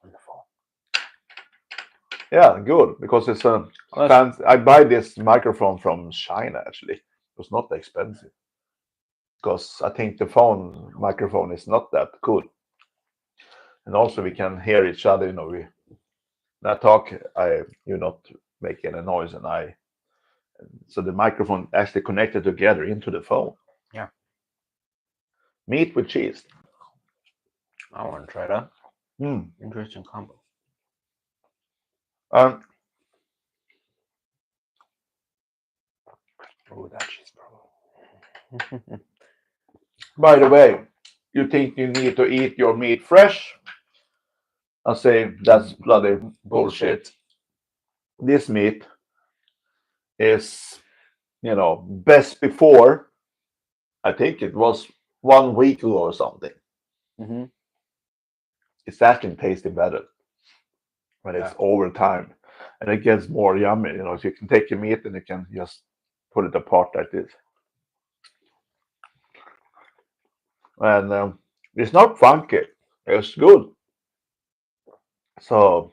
wonderful. Yeah, good, because it's a fancy. I buy this microphone from China actually. It was not expensive, because I think the phone microphone is not that good. And also we can hear each other, when I talk, you not make any noise, and so the microphone actually connected together into the phone. Yeah. Meat with cheese. I want to try that. Mm. Interesting combo. Um, Oh, that cheese, bro. by the way, you think you need to eat your meat fresh? I say that's bloody bullshit. This meat is, best before, I think it was 1 week ago or something. Mm-hmm. It's actually tasting better when it's over time, and it gets more yummy. So you can take your meat and you can just put it apart like this. And it's not funky. It's good. So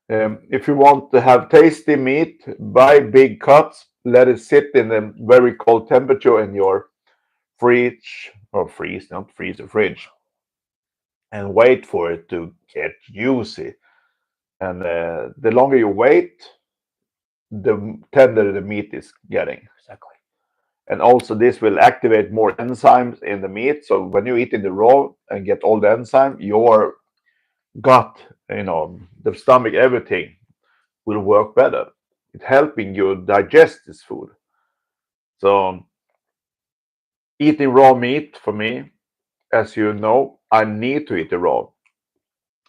if you want to have tasty meat, buy big cuts. Let it sit in a very cold temperature in your fridge, or freeze, not freeze, the fridge, and wait for it to get juicy. And the longer you wait, the tender the meat is getting. Exactly. And also this will activate more enzymes in the meat. So when you eat in the raw and get all the enzyme, your gut, the stomach, everything will work better. It's helping you digest this food. So eating raw meat for me, as you know, I need to eat the raw.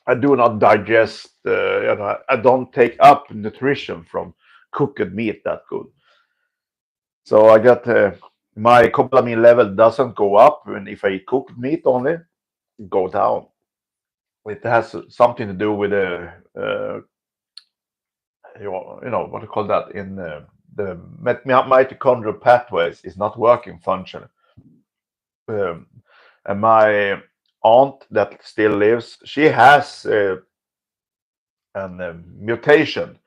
I do not digest, I don't take up nutrition from cooked meat that good. So I got my cobalamin level doesn't go up when if I eat cooked meat only, it go down. It has something to do with what do you call that, in the mitochondrial pathways is not working function, and my aunt that still lives, she has a mutation.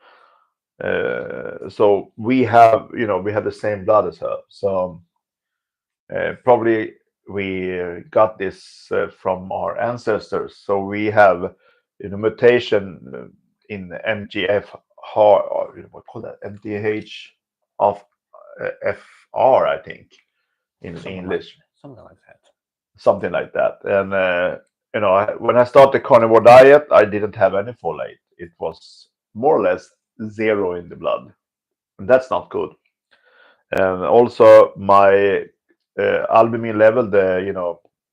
So we have, we have the same blood as her. So probably we got this from our ancestors. So we have mutation in MGF, or what call that, MTH of FR, I think, in English. Something like that. Something like that. And when I started carnivore diet, I didn't have any folate. It was more or less zero in the blood, and that's not good. And also my albumin level,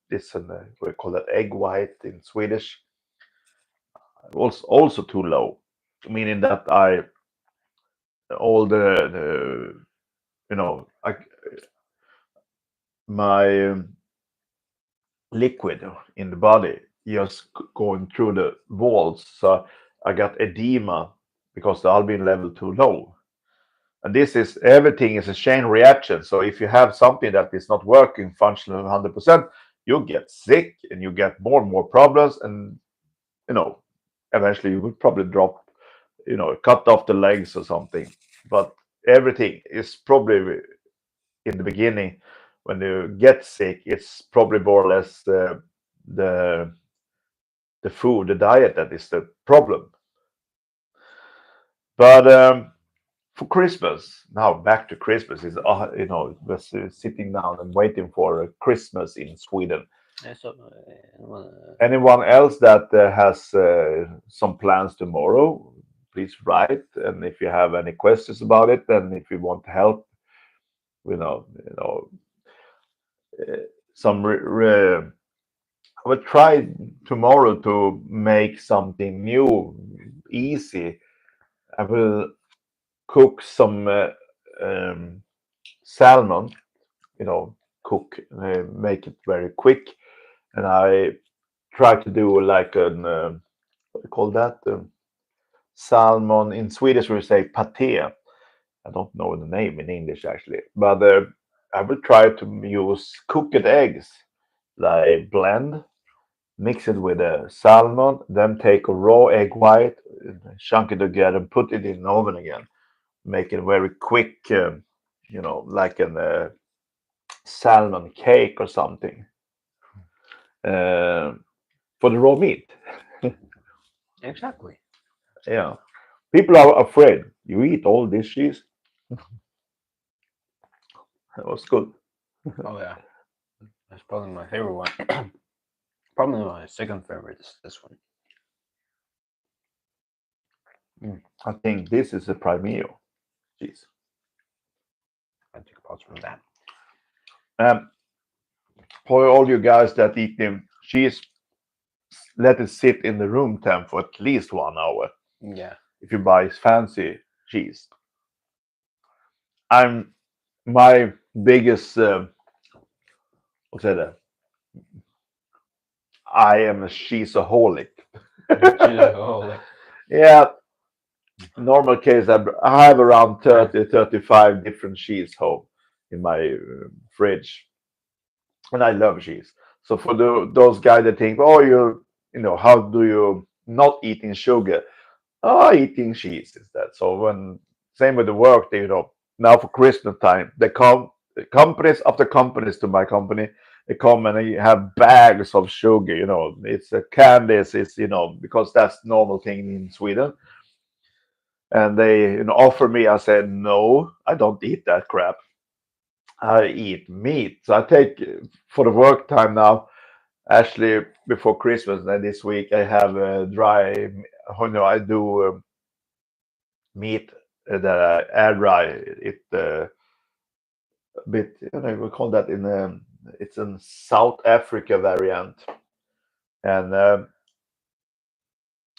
this we call that egg white in Swedish, was also too low, meaning that all the my liquid in the body just going through the walls. So I got edema because the albumin level too low. And everything is a chain reaction. So if you have something that is not working functionally 100%, you get sick and you get more and more problems. And, eventually you would probably drop, cut off the legs or something. But everything is probably in the beginning, when you get sick, it's probably more or less the food, the diet that is the problem. But for Christmas, now back to Christmas, is was sitting down and waiting for Christmas in Sweden. So, Anyone else that has some plans tomorrow, please write. And if you have any questions about it, and if you want help, some. I will try tomorrow to make something new, easy. I will cook some salmon, make it very quick. And I try to do like an, what do you call that? Salmon, in Swedish we say pate. I don't know the name in English actually. But I will try to use cooked eggs, like blend, mix it with a salmon, then take a raw egg white, chunk it together, and put it in the oven again. Make it very quick, like a salmon cake or something. For the raw meat. exactly. Yeah. People are afraid. You eat all this cheese? That was good. Oh yeah, that's probably my favorite one. Probably my second favorite is this one. I think this is a Primeo cheese. I take a pause from that. For all you guys that eat them cheese, let it sit in the room temp for at least 1 hour. Yeah. If you buy fancy cheese. My biggest what's that? I am a cheeseaholic. Yeah. Normal case, I have around 35 different cheese home in my fridge, and I love cheese. So for those guys that think, oh, how do you not eating sugar? Oh, eating cheese instead. So same with the work, now for Christmas time, they come companies after companies to my company. They come and they have bags of sugar. It's candies. It's because that's normal thing in Sweden. And they offer me. I said no, I don't eat that crap. I eat meat. So I take for the work time now. Actually, before Christmas, then this week I have a dry. I do meat that I air dry it a bit. We call that it's a South Africa variant, and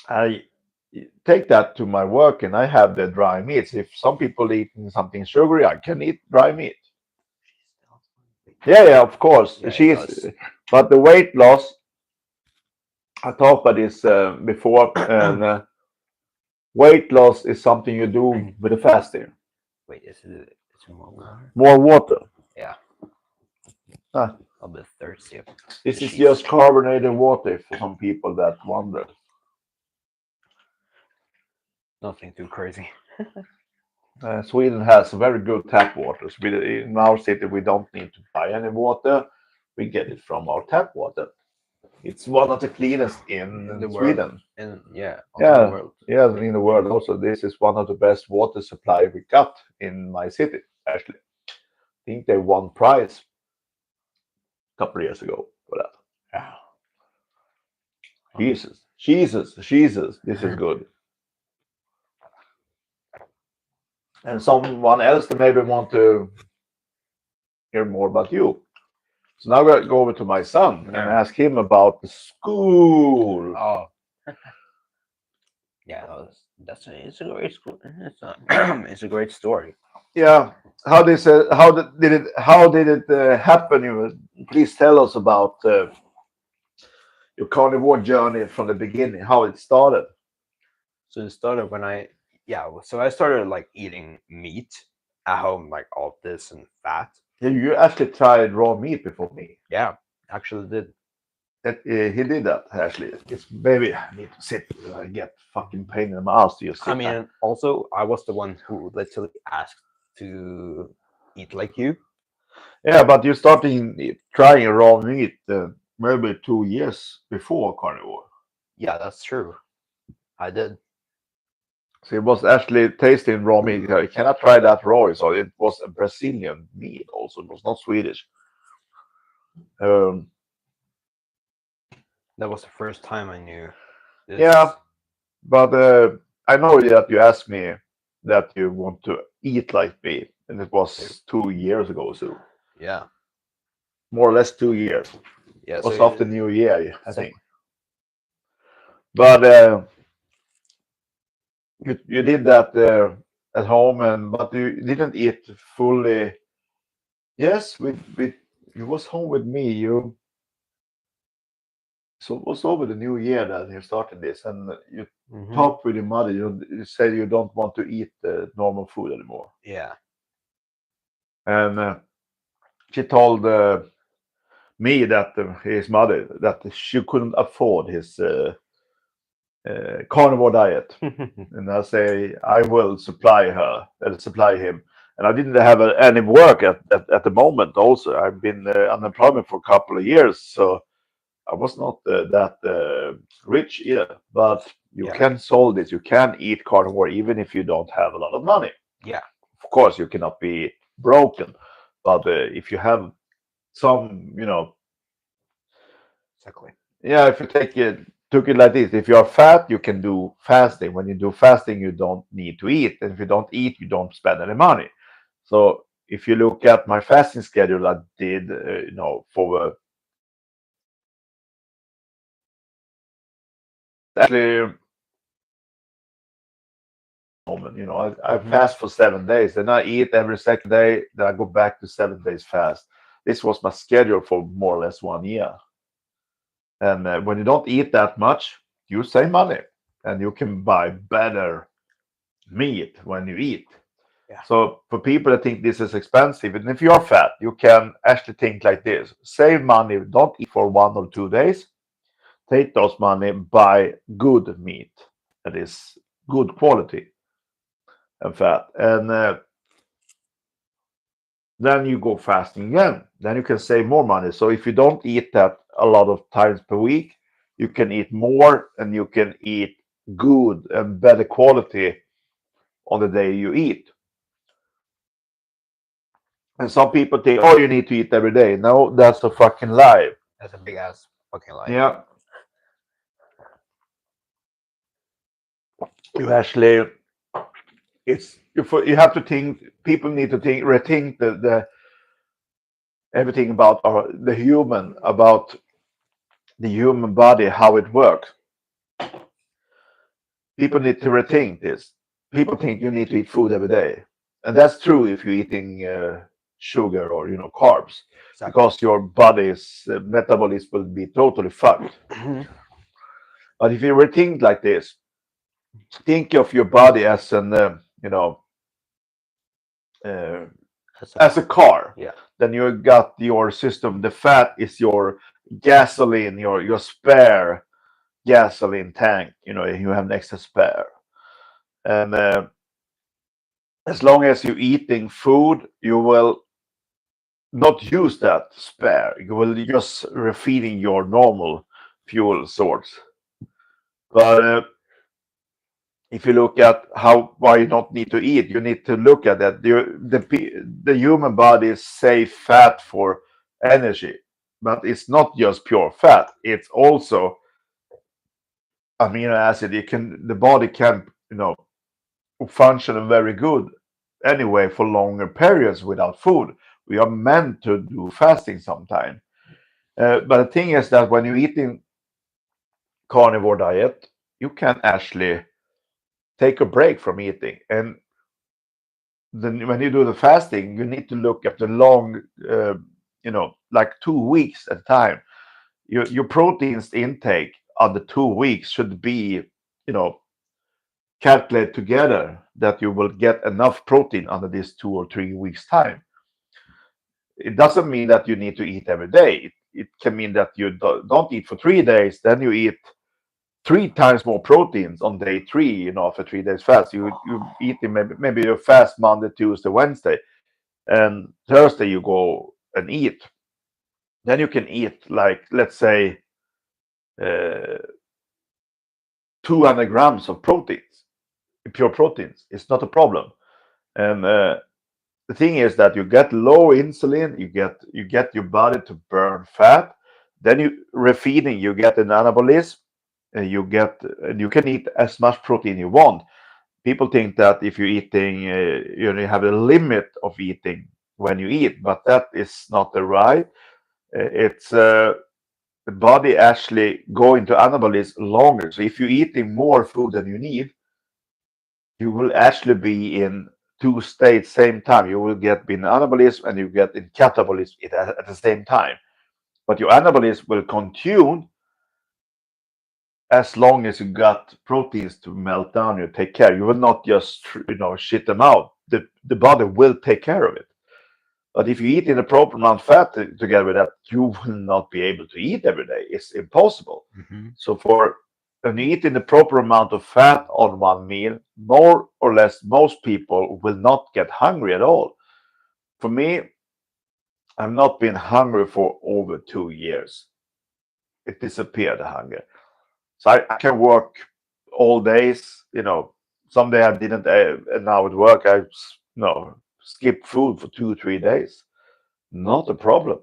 I take that to my work, and I have the dry meats. If some people eat something sugary, I can eat dry meat. Yeah, of course. Yeah, But the weight loss, I talked about this before, and weight loss is something you do with the fasting. Wait, is it more water? More water. Yeah. a bit thirsty. This is just carbonated water for some people that wonder. Nothing too crazy. Sweden has very good tap waters. In our city, we don't need to buy any water. We get it from our tap water. It's one of the cleanest in the Sweden. world. In the Yeah, world. yeah, in the world also. This is one of the best water supply we got in my city, actually. I think they won prize a couple of years ago for that. Yeah. Jesus, this is good. And someone else that maybe want to hear more about you. So now I go over to my son and ask him about the school. Oh. Yeah, it's a great school. It's a great story. Yeah, how did it happen? Please tell us about your carnivore journey from the beginning, how it started. So it started when I started like eating meat at home, like all this and fat. Yeah, you actually tried raw meat before me. Yeah, actually did. That he did that actually. It's maybe I need to sit. I get fucking pain in my ass to just sit. I mean, also I was the one who literally asked to eat like you. Yeah, but you started trying raw meat maybe 2 years before carnivore. Yeah, that's true. I did. So it was actually tasting raw meat. You cannot try that raw. So it was a Brazilian meat also. It was not Swedish. That was the first time I knew this. Yeah, but I know that you asked me that you want to eat like me, and it was 2 years ago. So Yeah. more or less 2 years. Yeah. It was So after New Year, I so- think. But you did that at home, but you didn't eat fully. Yes, you was home with me. So it was over the New Year that you started this, and you Mhm. talked with your mother. You said you don't want to eat normal food anymore, Yeah. and she told me that his mother that she couldn't afford his carnivore diet. And I say I will supply him. And I didn't have any work at the moment. Also, I've been unemployment for a couple of years, so I was not that rich either. But you can solve this. You can eat carnivore even if you don't have a lot of money. Yeah. Of course, you cannot be broken, but if you have some, Exactly. yeah, if you took it like this, if you are fat, you can do fasting. When you do fasting, you don't need to eat, and if you don't eat, you don't spend any money. So if you look at my fasting schedule, I did, for actually moment, I fast for 7 days, then I eat every second day, then I go back to 7 days fast. This was my schedule for more or less 1 year. And when you don't eat that much, you save money, and you can buy better meat when you eat. Yeah. So for people that think this is expensive, and if you're fat, you can actually think like this: save money, don't eat for 1 or 2 days. Take those money, buy good meat that is good quality and fat, and then you go fasting again. Then you can save more money. So if you don't eat that a lot of times per week, you can eat more, and you can eat good and better quality on the day you eat. And some people think, oh, you need to eat every day. No, that's a fucking lie. That's a big ass fucking lie. Yeah. You actually, you have to think, people need to rethink the everything about about the human body, how it works. People need to rethink this. People think you need to eat food every day. And that's true if you're eating sugar or, carbs, Exactly. because your body's metabolism will be totally fucked. But if you rethink like this, think of your body as an, uh, as a car. Yeah. Then you got your system. The fat is your gasoline, your spare gasoline tank. You have an extra spare, and as long as you're eating food, you will not use that spare. You will just refeeding your normal fuel source. But if you look at why you don't need to eat, you need to look at that. The human body save fat for energy, but it's not just pure fat. It's also amino acid. The body can function very good anyway for longer periods without food. We are meant to do fasting sometime. But the thing is that when you're eating carnivore diet, you can actually take a break from eating. And then when you do the fasting, you need to look at the long, like 2 weeks at a time. Your proteins intake under 2 weeks should be, calculate together that you will get enough protein under this 2 or 3 weeks time. It doesn't mean that you need to eat every day. It can mean that you don't eat for 3 days, then you eat 3 times more proteins on day 3. After 3 days fast, you eating maybe you fast Monday, Tuesday, Wednesday, and Thursday you go and eat. Then you can eat, like, let's say, 200 grams of proteins, pure proteins. It's not a problem. And the thing is that you get low insulin, you get your body to burn fat. Then you refeeding, you get an anabolism. You can eat as much protein you want. People think that if you're eating, you have a limit of eating when you eat, but that is not the right. It's the body actually go into anabolism longer. So if you're eating more food than you need, you will actually be in 2 states same time. You will be in anabolism and you get in catabolism at the same time. But your anabolism will continue as long as you got proteins to melt down. You take care. You will not just shit them out. The body will take care of it. But if you eat in a proper amount of fat together with that, you will not be able to eat every day. It's impossible. Mm-hmm. So when you eat in the proper amount of fat on one meal, more or less, most people will not get hungry at all. For me, I've not been hungry for over 2 years. It disappeared, the hunger. So I can work all days. Someday I didn't, and now at work I skip food for 2 3 days. Not a problem,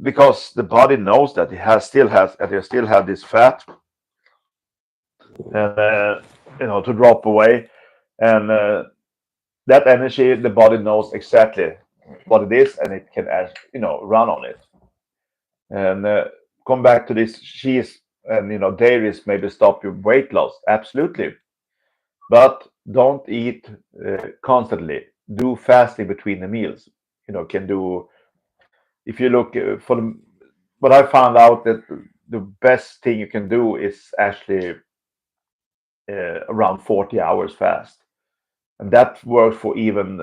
because the body knows that it still have this fat, and to drop away, and that energy, the body knows exactly what it is, and it can run on it. And come back to this cheese and dairies maybe stop your weight loss. Absolutely, but don't eat constantly. Do fasting between the meals. Can do, if you look what I found out, that the best thing you can do is actually around 40 hours fast, and that works for even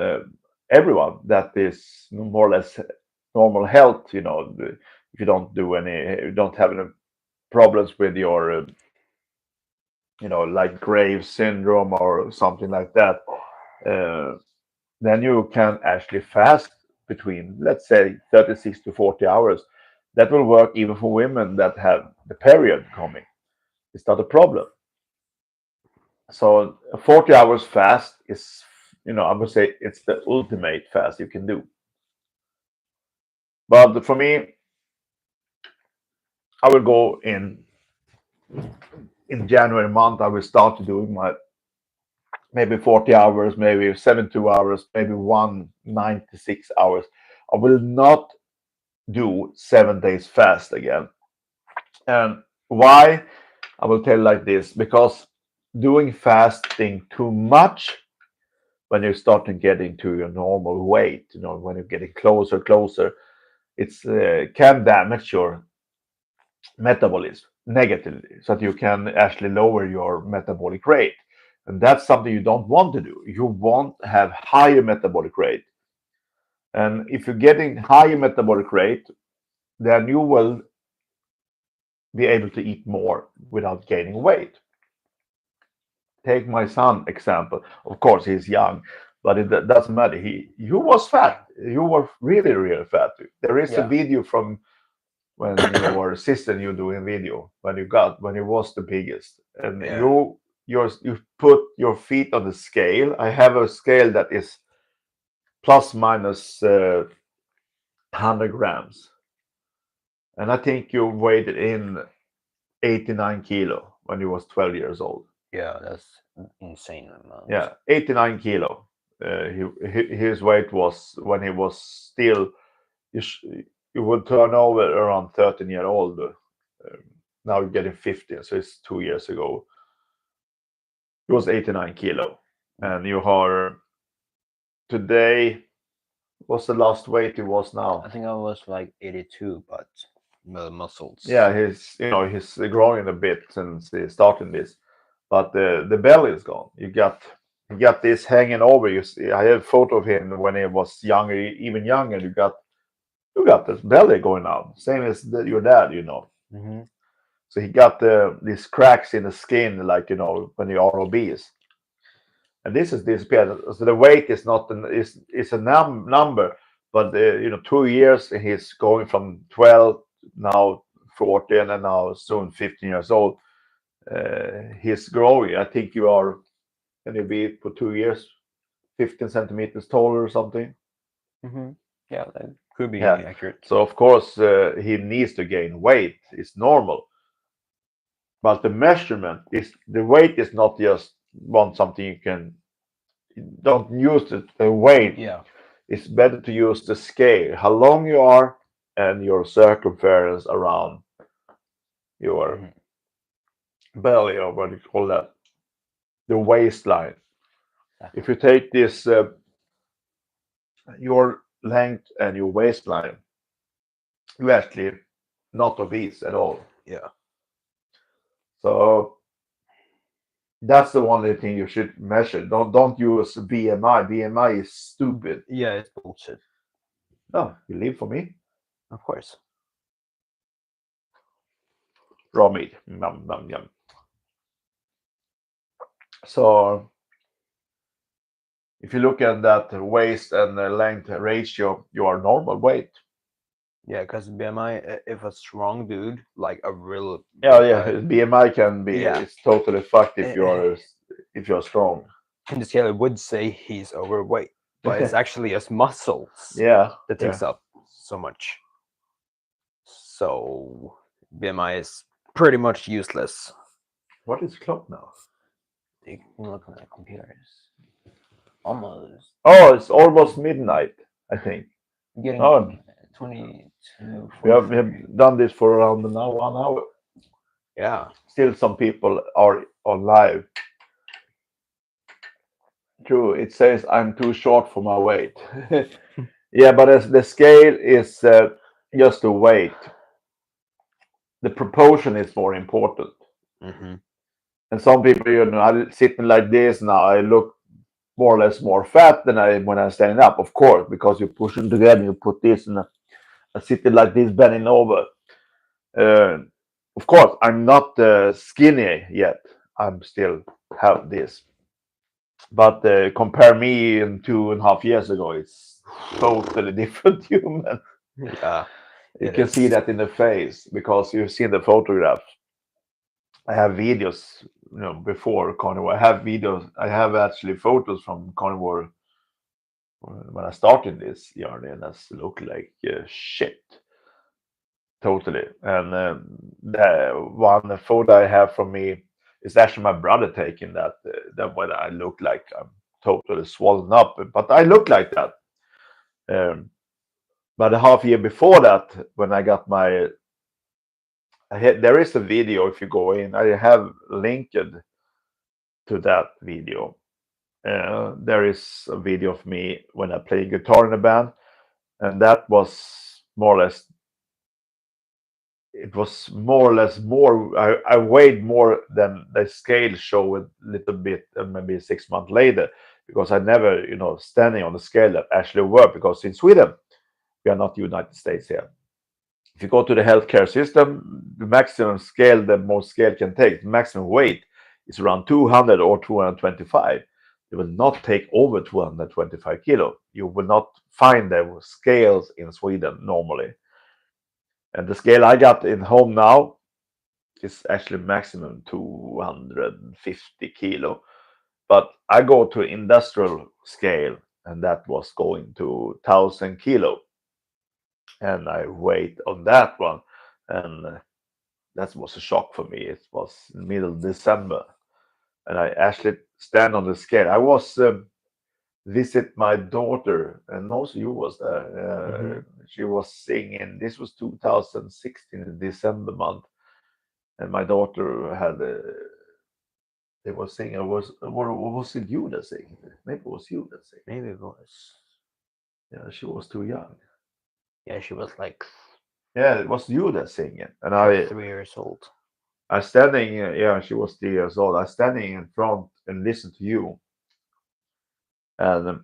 everyone that is more or less normal health. If you don't have any problems with your like Graves syndrome or something like that, then you can actually fast between, let's say, 36 to 40 hours. That will work even for women that have the period coming. It's not a problem. So 40 hours fast is, I would say it's the ultimate fast you can do. But for me, I will go in January month. I will start doing my maybe 40 hours, maybe 72 hours, maybe 196 hours. I will not do 7 days fast again. And why? I will tell you like this: because doing fasting too much, when you start to get into your normal weight, when you're getting closer, it's can damage your metabolism negatively, so that you can actually lower your metabolic rate. And that's something you don't want to do. You want to have higher metabolic rate. And if you're getting higher metabolic rate, then you will be able to eat more without gaining weight. Take my son example. Of course, he's young, but it doesn't matter. You was fat. You were really, really fat. There is a Yeah. video from when your sister you doing video when you was the biggest, and Yeah. you put your feet on the scale. I have a scale that is plus minus 100 grams, and I think you weighed in 89 kilo when you was 12 years old. Yeah, that's insane amount. Yeah, 89 kilo. His weight was when he was still you would turn over around 13 year old. Now you're getting 15, so it's 2 years ago. He was 89 kilo, and you are today. What's the last weight he was now? I think I was like 82, but the muscles. Yeah, he's growing a bit since he started this, but the belly is gone. You got this hanging over. You see, I have a photo of him when he was younger, even younger. You got this belly going out, same as your dad, Mm-hmm. So he got these cracks in the skin, like when you are obese. And this is disappeared. So the weight is not is a number, but 2 years and he's going from 12 now 14 and now soon 15 years old. He's growing. I think you are going to be for 2 years 15 centimeters taller or something. Mm-hmm. Yeah, that could be Yeah. accurate. So of course he needs to gain weight. It's normal. But the measurement is the weight is not just something you can don't use the weight. Yeah. It's better to use the scale, how long you are, and your circumference around your belly, or what do you call that? The waistline. If you take this, your length and your waistline, you're actually not obese at all. Yeah. So that's the only thing you should measure. Don't use BMI. BMI is stupid. Yeah, it's bullshit. No, you live for me. Of course. Raw meat. Yum, yum, yum. So if you look at that waist and length ratio, you are normal weight. Yeah, because BMI, if a strong dude, like a real Yeah. BMI can be Yeah. it's totally fucked if Eh, you're strong. in the scale, it would say he's overweight, but it's actually his muscles Yeah. that takes up so much. So BMI is pretty much useless. What is clock now? You can look on the computers. Almost. Oh, it's almost midnight, I think. Getting Oh, 22. we have done this for around an hour, 1 hour. Yeah. Still, some people are on live. True, it says I'm too short for my weight. Yeah, but as the scale is just the weight. The proportion is more important. Mm-hmm. And some people, I'm sitting like this now. I look more or less more fat than when I'm standing up, of course, because you push them together. You put this and I sitting like this, bending over. Of course, I'm not skinny yet. I'm still have this. But compare me in 2.5 years ago, it's totally different human. Yeah. You can see that in the face because you've seen the photograph. I have videos, before Carnivore. I have actually photos from Carnivore when I started this journey, and that's look like shit. Totally. And the one photo I have from me is actually my brother taking that. That when I look like I'm totally swollen up, but I look like that. But a half year before that, when I got there is a video. If you go in, I have linked to that video. There is a video of me when I play guitar in a band, and that was more or less it was more or less more. I weighed more than the scale showed a little bit, maybe 6 months later, because I never, standing on the scale that actually worked. Because in Sweden, we are not United States here. If you go to the healthcare system, the maximum scale that most scale can take, the maximum weight is around 200 or 225. You will not take over 225 kilo. You will not find the scales in Sweden normally. And the scale I got in home now is actually maximum 250 kilo. But I go to industrial scale, and that was going to 1,000 kilo. And I weighed on that one. And that was a shock for me. It was middle December. And I actually stand on the scale. I was visit my daughter, and also you was there. She was singing. This was 2016, December month, and my daughter had. They were singing. Was it you that sang? Maybe it was you that sang. Maybe it was. Yeah, she was too young. Yeah, she was like Yeah, it was you that singing, and I 3 years old. I standing. Yeah, she was 3 years old. I standing in front and listen to you, and a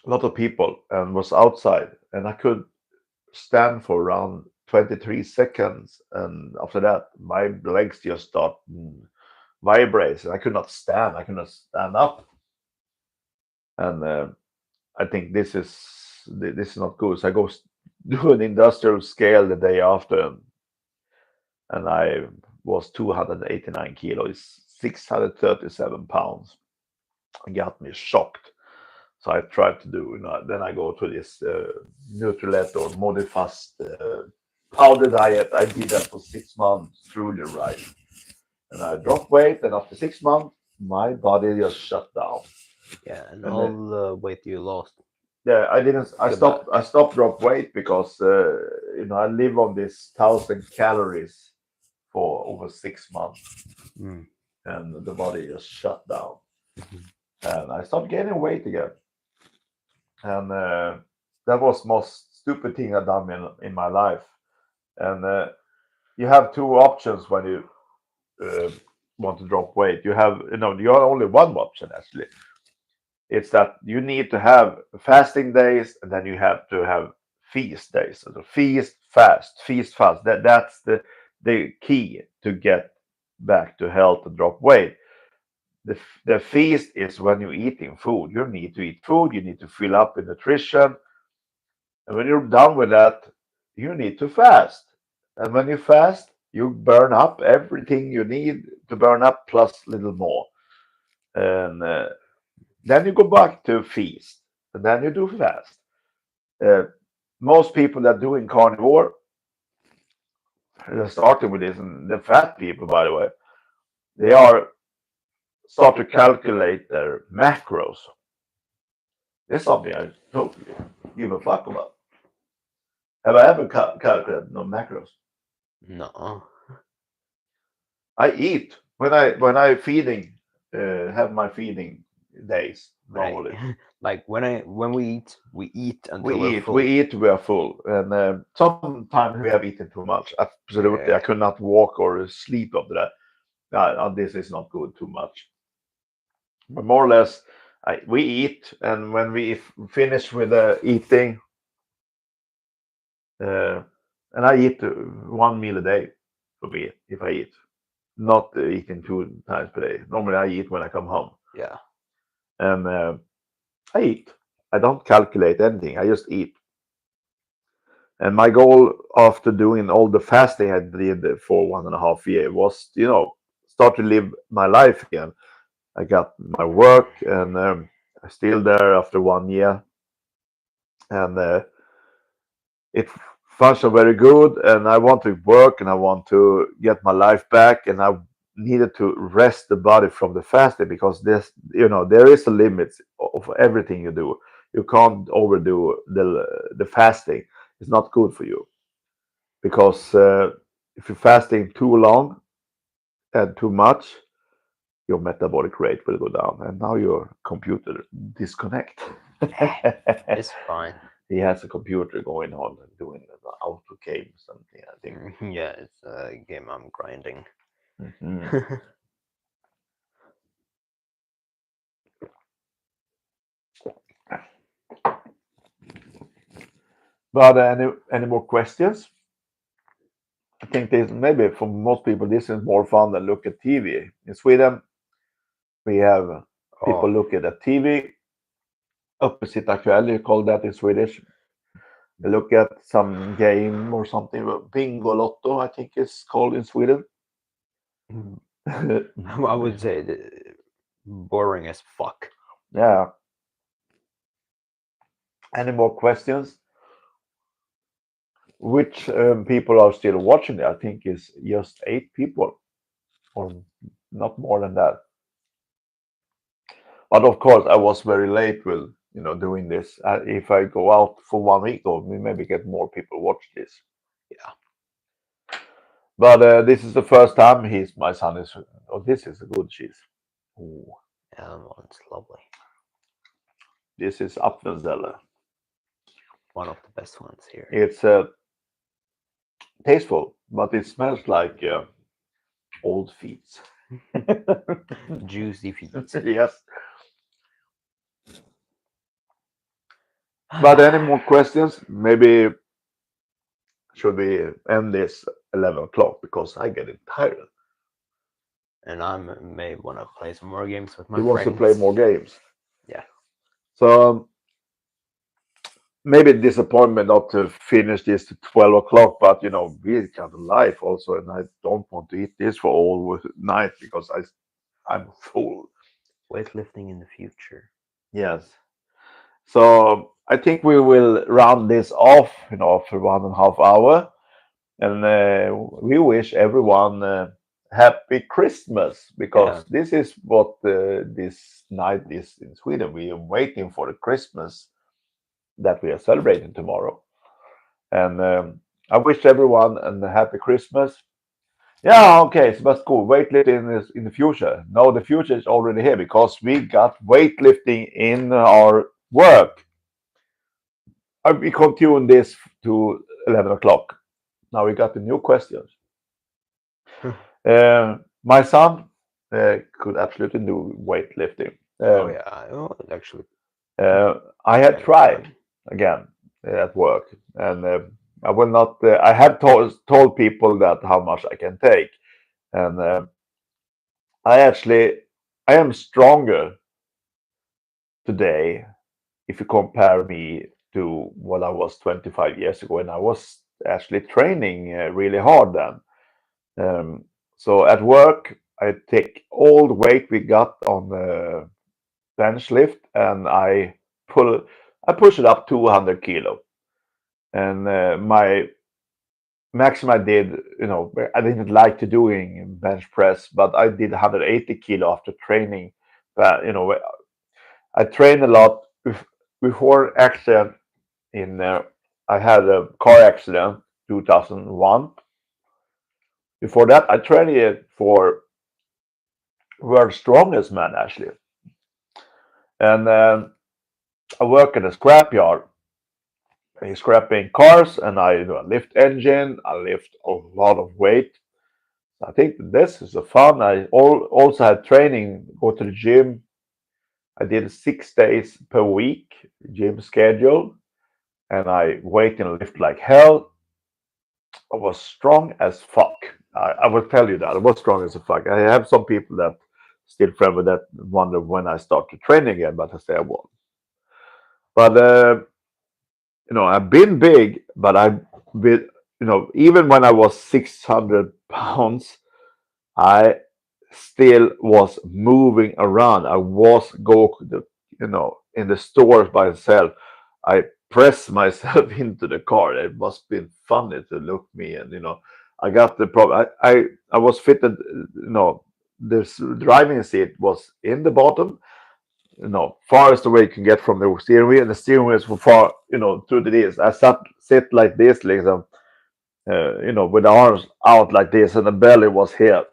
lot of people, and was outside, and I could stand for around 23 seconds, and after that my legs just start vibrating. I could not stand. I could not stand up, and I think this is not good. So I go do an industrial scale the day after, and I was 289 kilos, 637 pounds. It got me shocked. So I tried to do, then I go to this Nutrilett or Modifast powder diet. I did that for 6 months, truly right. And I dropped weight, and after 6 months, my body just shut down. Yeah, and And all the weight you lost. yeah, I didn't. I Goodbye. stopped drop weight because I live on this 1,000 calories for over 6 months, Mm. and the body just shut down. Mhm. And I stopped gaining weight again, and that was most stupid thing I've done in my life. And you have two options when you want to drop weight. You have, you have only one option actually. It's that you need to have fasting days, and then you have to have feast days. So feast, fast. That's the key to get back to health and drop weight. The feast is when you're eating food. You need to eat food. You need to fill up with nutrition, and when you're done with that, you need to fast. And when you fast, you burn up everything you need to burn up plus a little more. And then you go back to feast, and then you do fast. Uh, Most people that do in carnivore, they're starting with this, and the fat people, by the way, they are start to calculate their macros. That's something I totally give a fuck about. Have I ever calculated no macros? No. I eat when I feeding, have my feeding days Like, normally. like when we eat until we're We eat, full. we eat, we are full, and sometimes we have eaten too much. Absolutely, I Yeah. could not walk or sleep after that. This is not good too much. But more or less, we eat, and when we finish with eating, uh, and I eat one meal a day for me if I eat, not eating 2 times per day. Normally, I eat when I come home, Yeah. and I eat. I don't calculate anything. I just eat. And my goal after doing all the fasting I did for 1.5 years was, start to live my life again. I got my work, and I'm still there after 1 year, and it functioned very good. And I want to work, and I want to get my life back, and I needed to rest the body from the fasting, because there is a limit of everything you do. You can't overdo the fasting. It's not good for you, because if you're fasting too long and too much, your metabolic rate will go down, and now your computer disconnect. It's fine. he has a computer going on and doing the auto games and I think. Yeah, it's a game I'm grinding. Mhm. But any more questions? I think this maybe for most people this is more fun than look at TV. In Sweden, we have people Oh, look at the TV. Uppesittarkväll, you call that in Swedish. They look at some game or something. Bingolotto, I think it's called in Sweden. I would say boring as fuck. Yeah. Any more questions? Which people are still watching it? I think it's just 8 people, or not more than that. But of course, I was very late with doing this. If I go out for 1 week, or we maybe get more people watch this. Yeah, But this is the first time my son is. Oh, this is a good cheese. Ooh, yeah, that one's lovely. this is Apfelzeller. One of the best ones here. It's tasteful, but it smells like old feet. Juicy feet. Yes. But any more questions? Maybe should we end this 11 o'clock because I get tired. And I may want to play some more games with my He wants to friends. play more games. Yeah. So maybe disappointment not to finish this to 12 o'clock, but we got a life also, and I don't want to eat this for all night because I'm full. Weightlifting in the future. Yes. So I think we will round this off, after 1.5 hours. And we wish everyone happy Christmas because Yeah. this is what this night is in Sweden. We are waiting for the Christmas that we are celebrating tomorrow. And I wish everyone a happy Christmas. Yeah, okay, so that's cool. Weightlifting is in the future. No, the future is already here because we got weightlifting in our work. We continue this to 11 o'clock. Now we got the new questions. My son could absolutely do weightlifting. Oh yeah. Oh, actually. I had Kind of tried fun. again at work, and I will not. I have told people that how much I can take, and I am stronger today if you compare me to what I was 25 years ago, and I was actually training really hard then. So at work, I take all the weight we got on the bench lift, and I push it up 200 kilo. And my maximum I did, I didn't like to doing bench press, but I did 180 kilo after training. But I trained a lot before accident. I had a car accident 2001. Before that, I trained it for world's strongest man actually, and I work in a scrapyard. I scrapping cars, and I do a lift engine. I lift a lot of weight. I think this is a fun. I also had training. Go to the gym. I did 6 days per week gym schedule, and I weight and lift like hell. I was strong as fuck. I will tell you that I was strong as a fuck. I have some people that still friend with that wonder when I start to train again, but I say I won't. But I've been big, but I've been, even when I was 600 pounds, I still was moving around. I was in the stores by myself. I pressed myself into the car. It must been funny to look me, and I got the problem. I was fitted. This driving seat was in the bottom. Farthest away you can get from the steering wheel, and the steering wheel is for far, to this. I sit like this, like with the arms out like this, and the belly was here,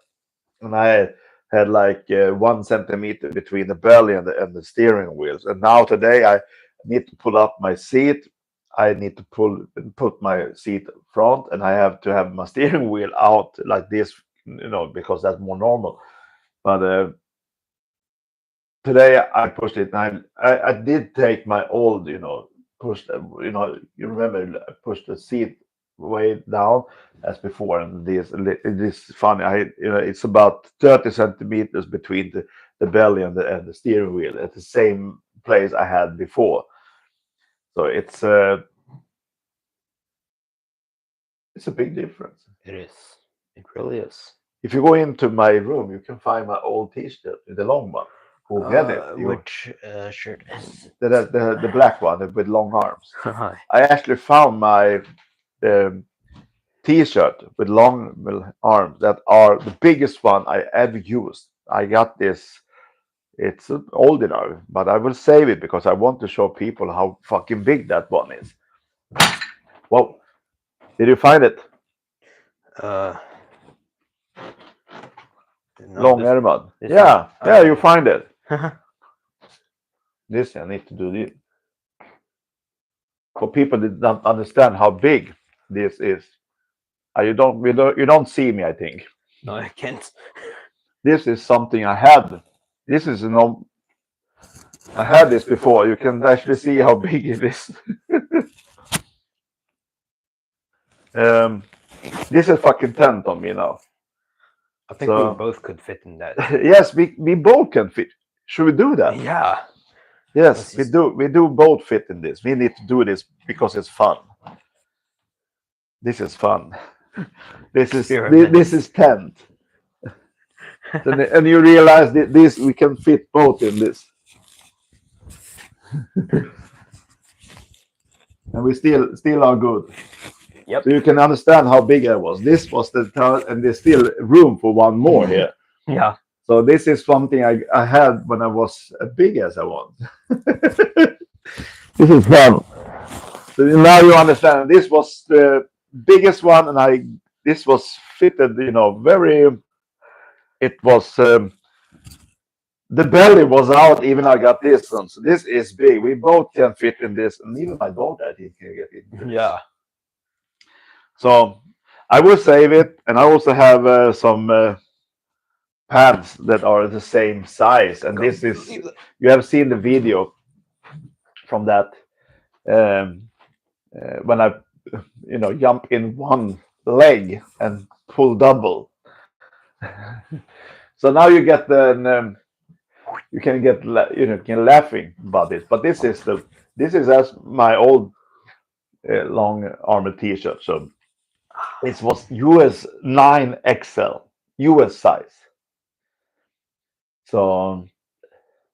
and I had like 1 centimeter between the belly and the steering wheels. And now today I need to pull up my seat, I need to put my seat front, and I have to have my steering wheel out like this, because that's more normal. But today I pushed it, and I did take my old, push, you remember, I pushed the seat way down as before, and it is funny. It's about 30 centimeters between the belly and the steering wheel at the same place I had before. So it's a big difference. It is. It really is. If you go into my room, you can find my old T-shirt, the long one. Go get it. Which shirt is The black one with long arms. Hi. I actually found my um, T-shirt with long arms that are the biggest one I ever used. I got this. It's old enough, but I will save it because I want to show people how fucking big that one is. Whoa! Did you find it? No, Long ärmad. this Yeah, one. yeah, you find it. This I need to do this. For people that don't understand how big this is. You don't see me, I think. No, I can't. This is something I had. This is I had this before. You can actually see how big it is. This is fucking tent on me now. I think we both could fit in that. Yes, we both can fit. Should we do that? Yeah. Yes, we do. We do both fit in this. We need to do this because it's fun. This is fun. This is tent. And you realize that this we can fit both in this. And we still are good. Yep. So you can understand how big I was. This was the third, and there's still room for one more here. Yeah. So this is something I had when I was as big as I was. This is fun. So now you understand. This was the biggest one, and this was fitted. Very. It was. The belly was out. Even I got this one. So this is big. We both can fit in this, and even my daughter I think can get in. Yeah. So I will save it, and I also have some pads that are the same size. And this is, you have seen the video from that when I, jump in one leg and pull double. So now you get you can get laughing about this. But this is as my old long armored T-shirt. So it was US 9XL, US size. So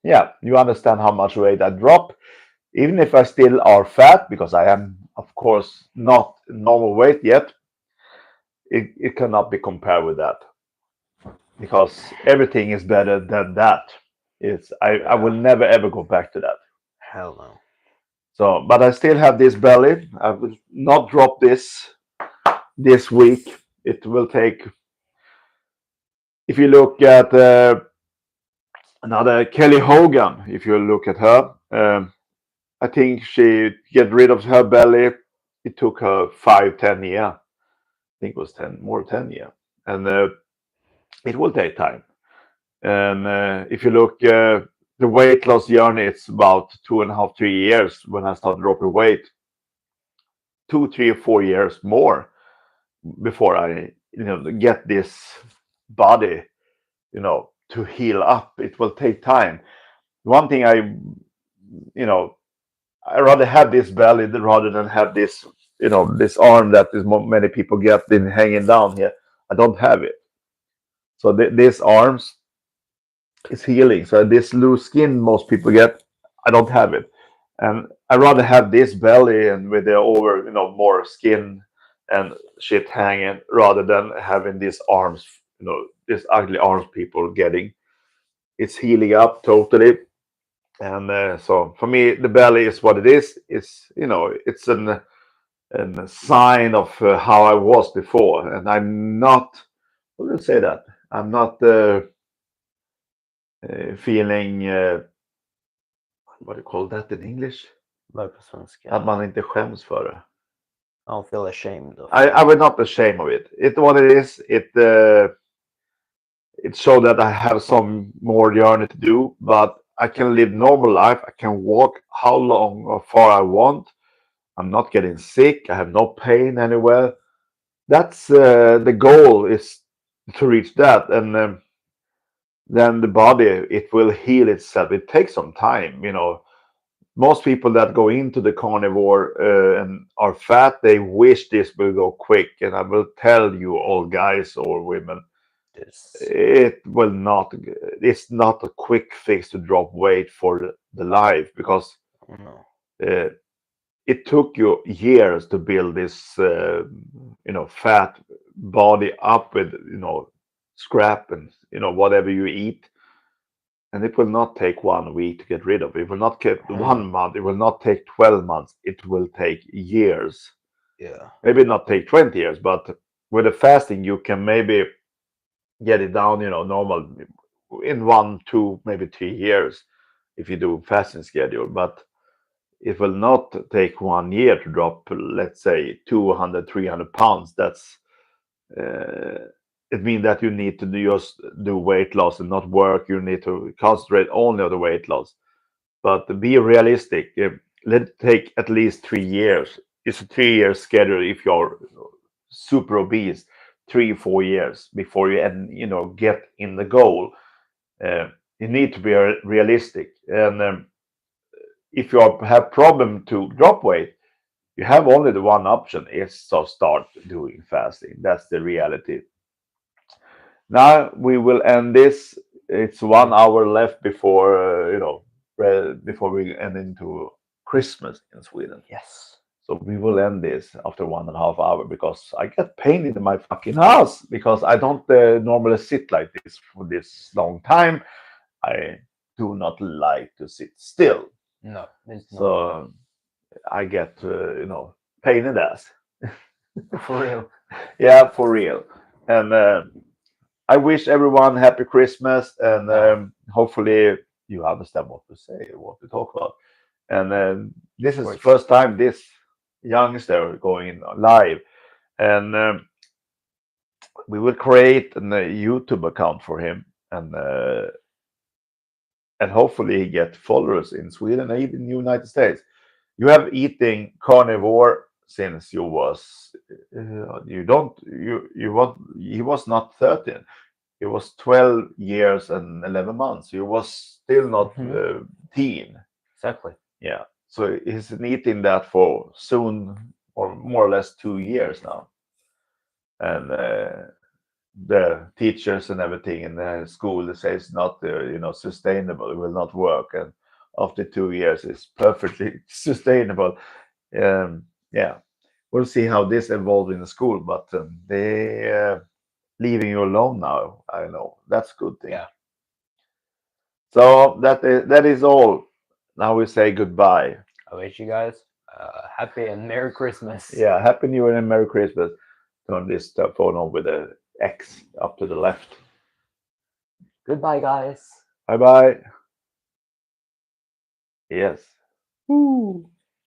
yeah, you understand how much weight I drop, even if I still are fat, because I am, of course, not normal weight yet. It cannot be compared with that, because everything is better than that. I will never ever go back to that. Hell no. So, but I still have this belly. I will not drop this week. It will take. If you look at another Kelly Hogan, if you look at her, I think she get rid of her belly. It took her 5-10 years. I think it was 10 years, and it will take time. And if you look, the weight loss journey, it's about 2.5-3 years when I start dropping weight. 2, 3, or 4 years more before I, get this body, to heal up. It will take time. One thing I rather have this belly rather than have this, this arm that is many people get in hanging down here. I don't have it. So these arms is healing. So this loose skin most people get, I don't have it. And I rather have this belly and with the more skin and shit hanging rather than having these arms, these ugly arms people getting. It's healing up totally. And so for me, the belly is what it is. It's it's a sign of how I was before, and I'm not. What do you say that? I'm not feeling. What do you call that in English? Vad är på svenska? Att man inte skäms för det. I don't feel ashamed of I was not ashamed of it. It what it is. It showed that I have some more journey to do, but I can live normal life. I can walk how long or far I want. I'm not getting sick. I have no pain anywhere. That's the goal is to reach that, and then the body it will heal itself. It takes some time, you know. Most people that go into the carnivore and are fat, they wish this will go quick. And I will tell you, all guys or women, this. it will not. It's not a quick fix to drop weight for the life because No. uh, it took you years to build this, fat body up with, scrap and whatever you eat. And it will not take 1 week to get rid of. It will not take 1 month. It will not take 12 months. It will take years. Yeah. Maybe not take 20 years, but with the fasting, you can maybe get it down, normal in 1, 2, maybe 3 years if you do fasting schedule. But it will not take 1 year to drop, let's say, 200, 300 pounds. That's it means that you need to just do weight loss and not work. You need to concentrate only on the weight loss. But be realistic. Let it take at least 3 years. It's a 3 year schedule if you're super obese. 3, 4 years before you get in the goal. You need to be realistic. And if you have problem to drop weight, you have only the one option is to start doing fasting. That's the reality. Now we will end this. It's 1 hour left before before we end into Christmas in Sweden. Yes. So we will end this after 1.5 hours because I get pain in my fucking ass because I don't normally sit like this for this long time. I do not like to sit still. No. It's not. So I get pain in the ass. For real. Yeah, for real. And I wish everyone happy Christmas, and hopefully you understand what to say, what to talk about. And this is the first time this youngster going live, and we will create a YouTube account for him, and hopefully he get followers in Sweden and even United States. You have eating carnivore since you was he was not 13. He was 12 years and 11 months. He was still not teen. Exactly. Yeah. So he's been eating that for soon or more or less 2 years now. And the teachers and everything in the school they say it's not sustainable. It will not work. And after 2 years, it's perfectly sustainable. Yeah. We'll see how this evolved in the school, but they leaving you alone now. I know that's a good thing. Yeah. So that is all. Now we say goodbye. I wish you guys happy and Merry Christmas. Yeah, Happy New Year and Merry Christmas. Turn this phone on with the X up to the left. Goodbye, guys. Bye bye. Yes. Woo.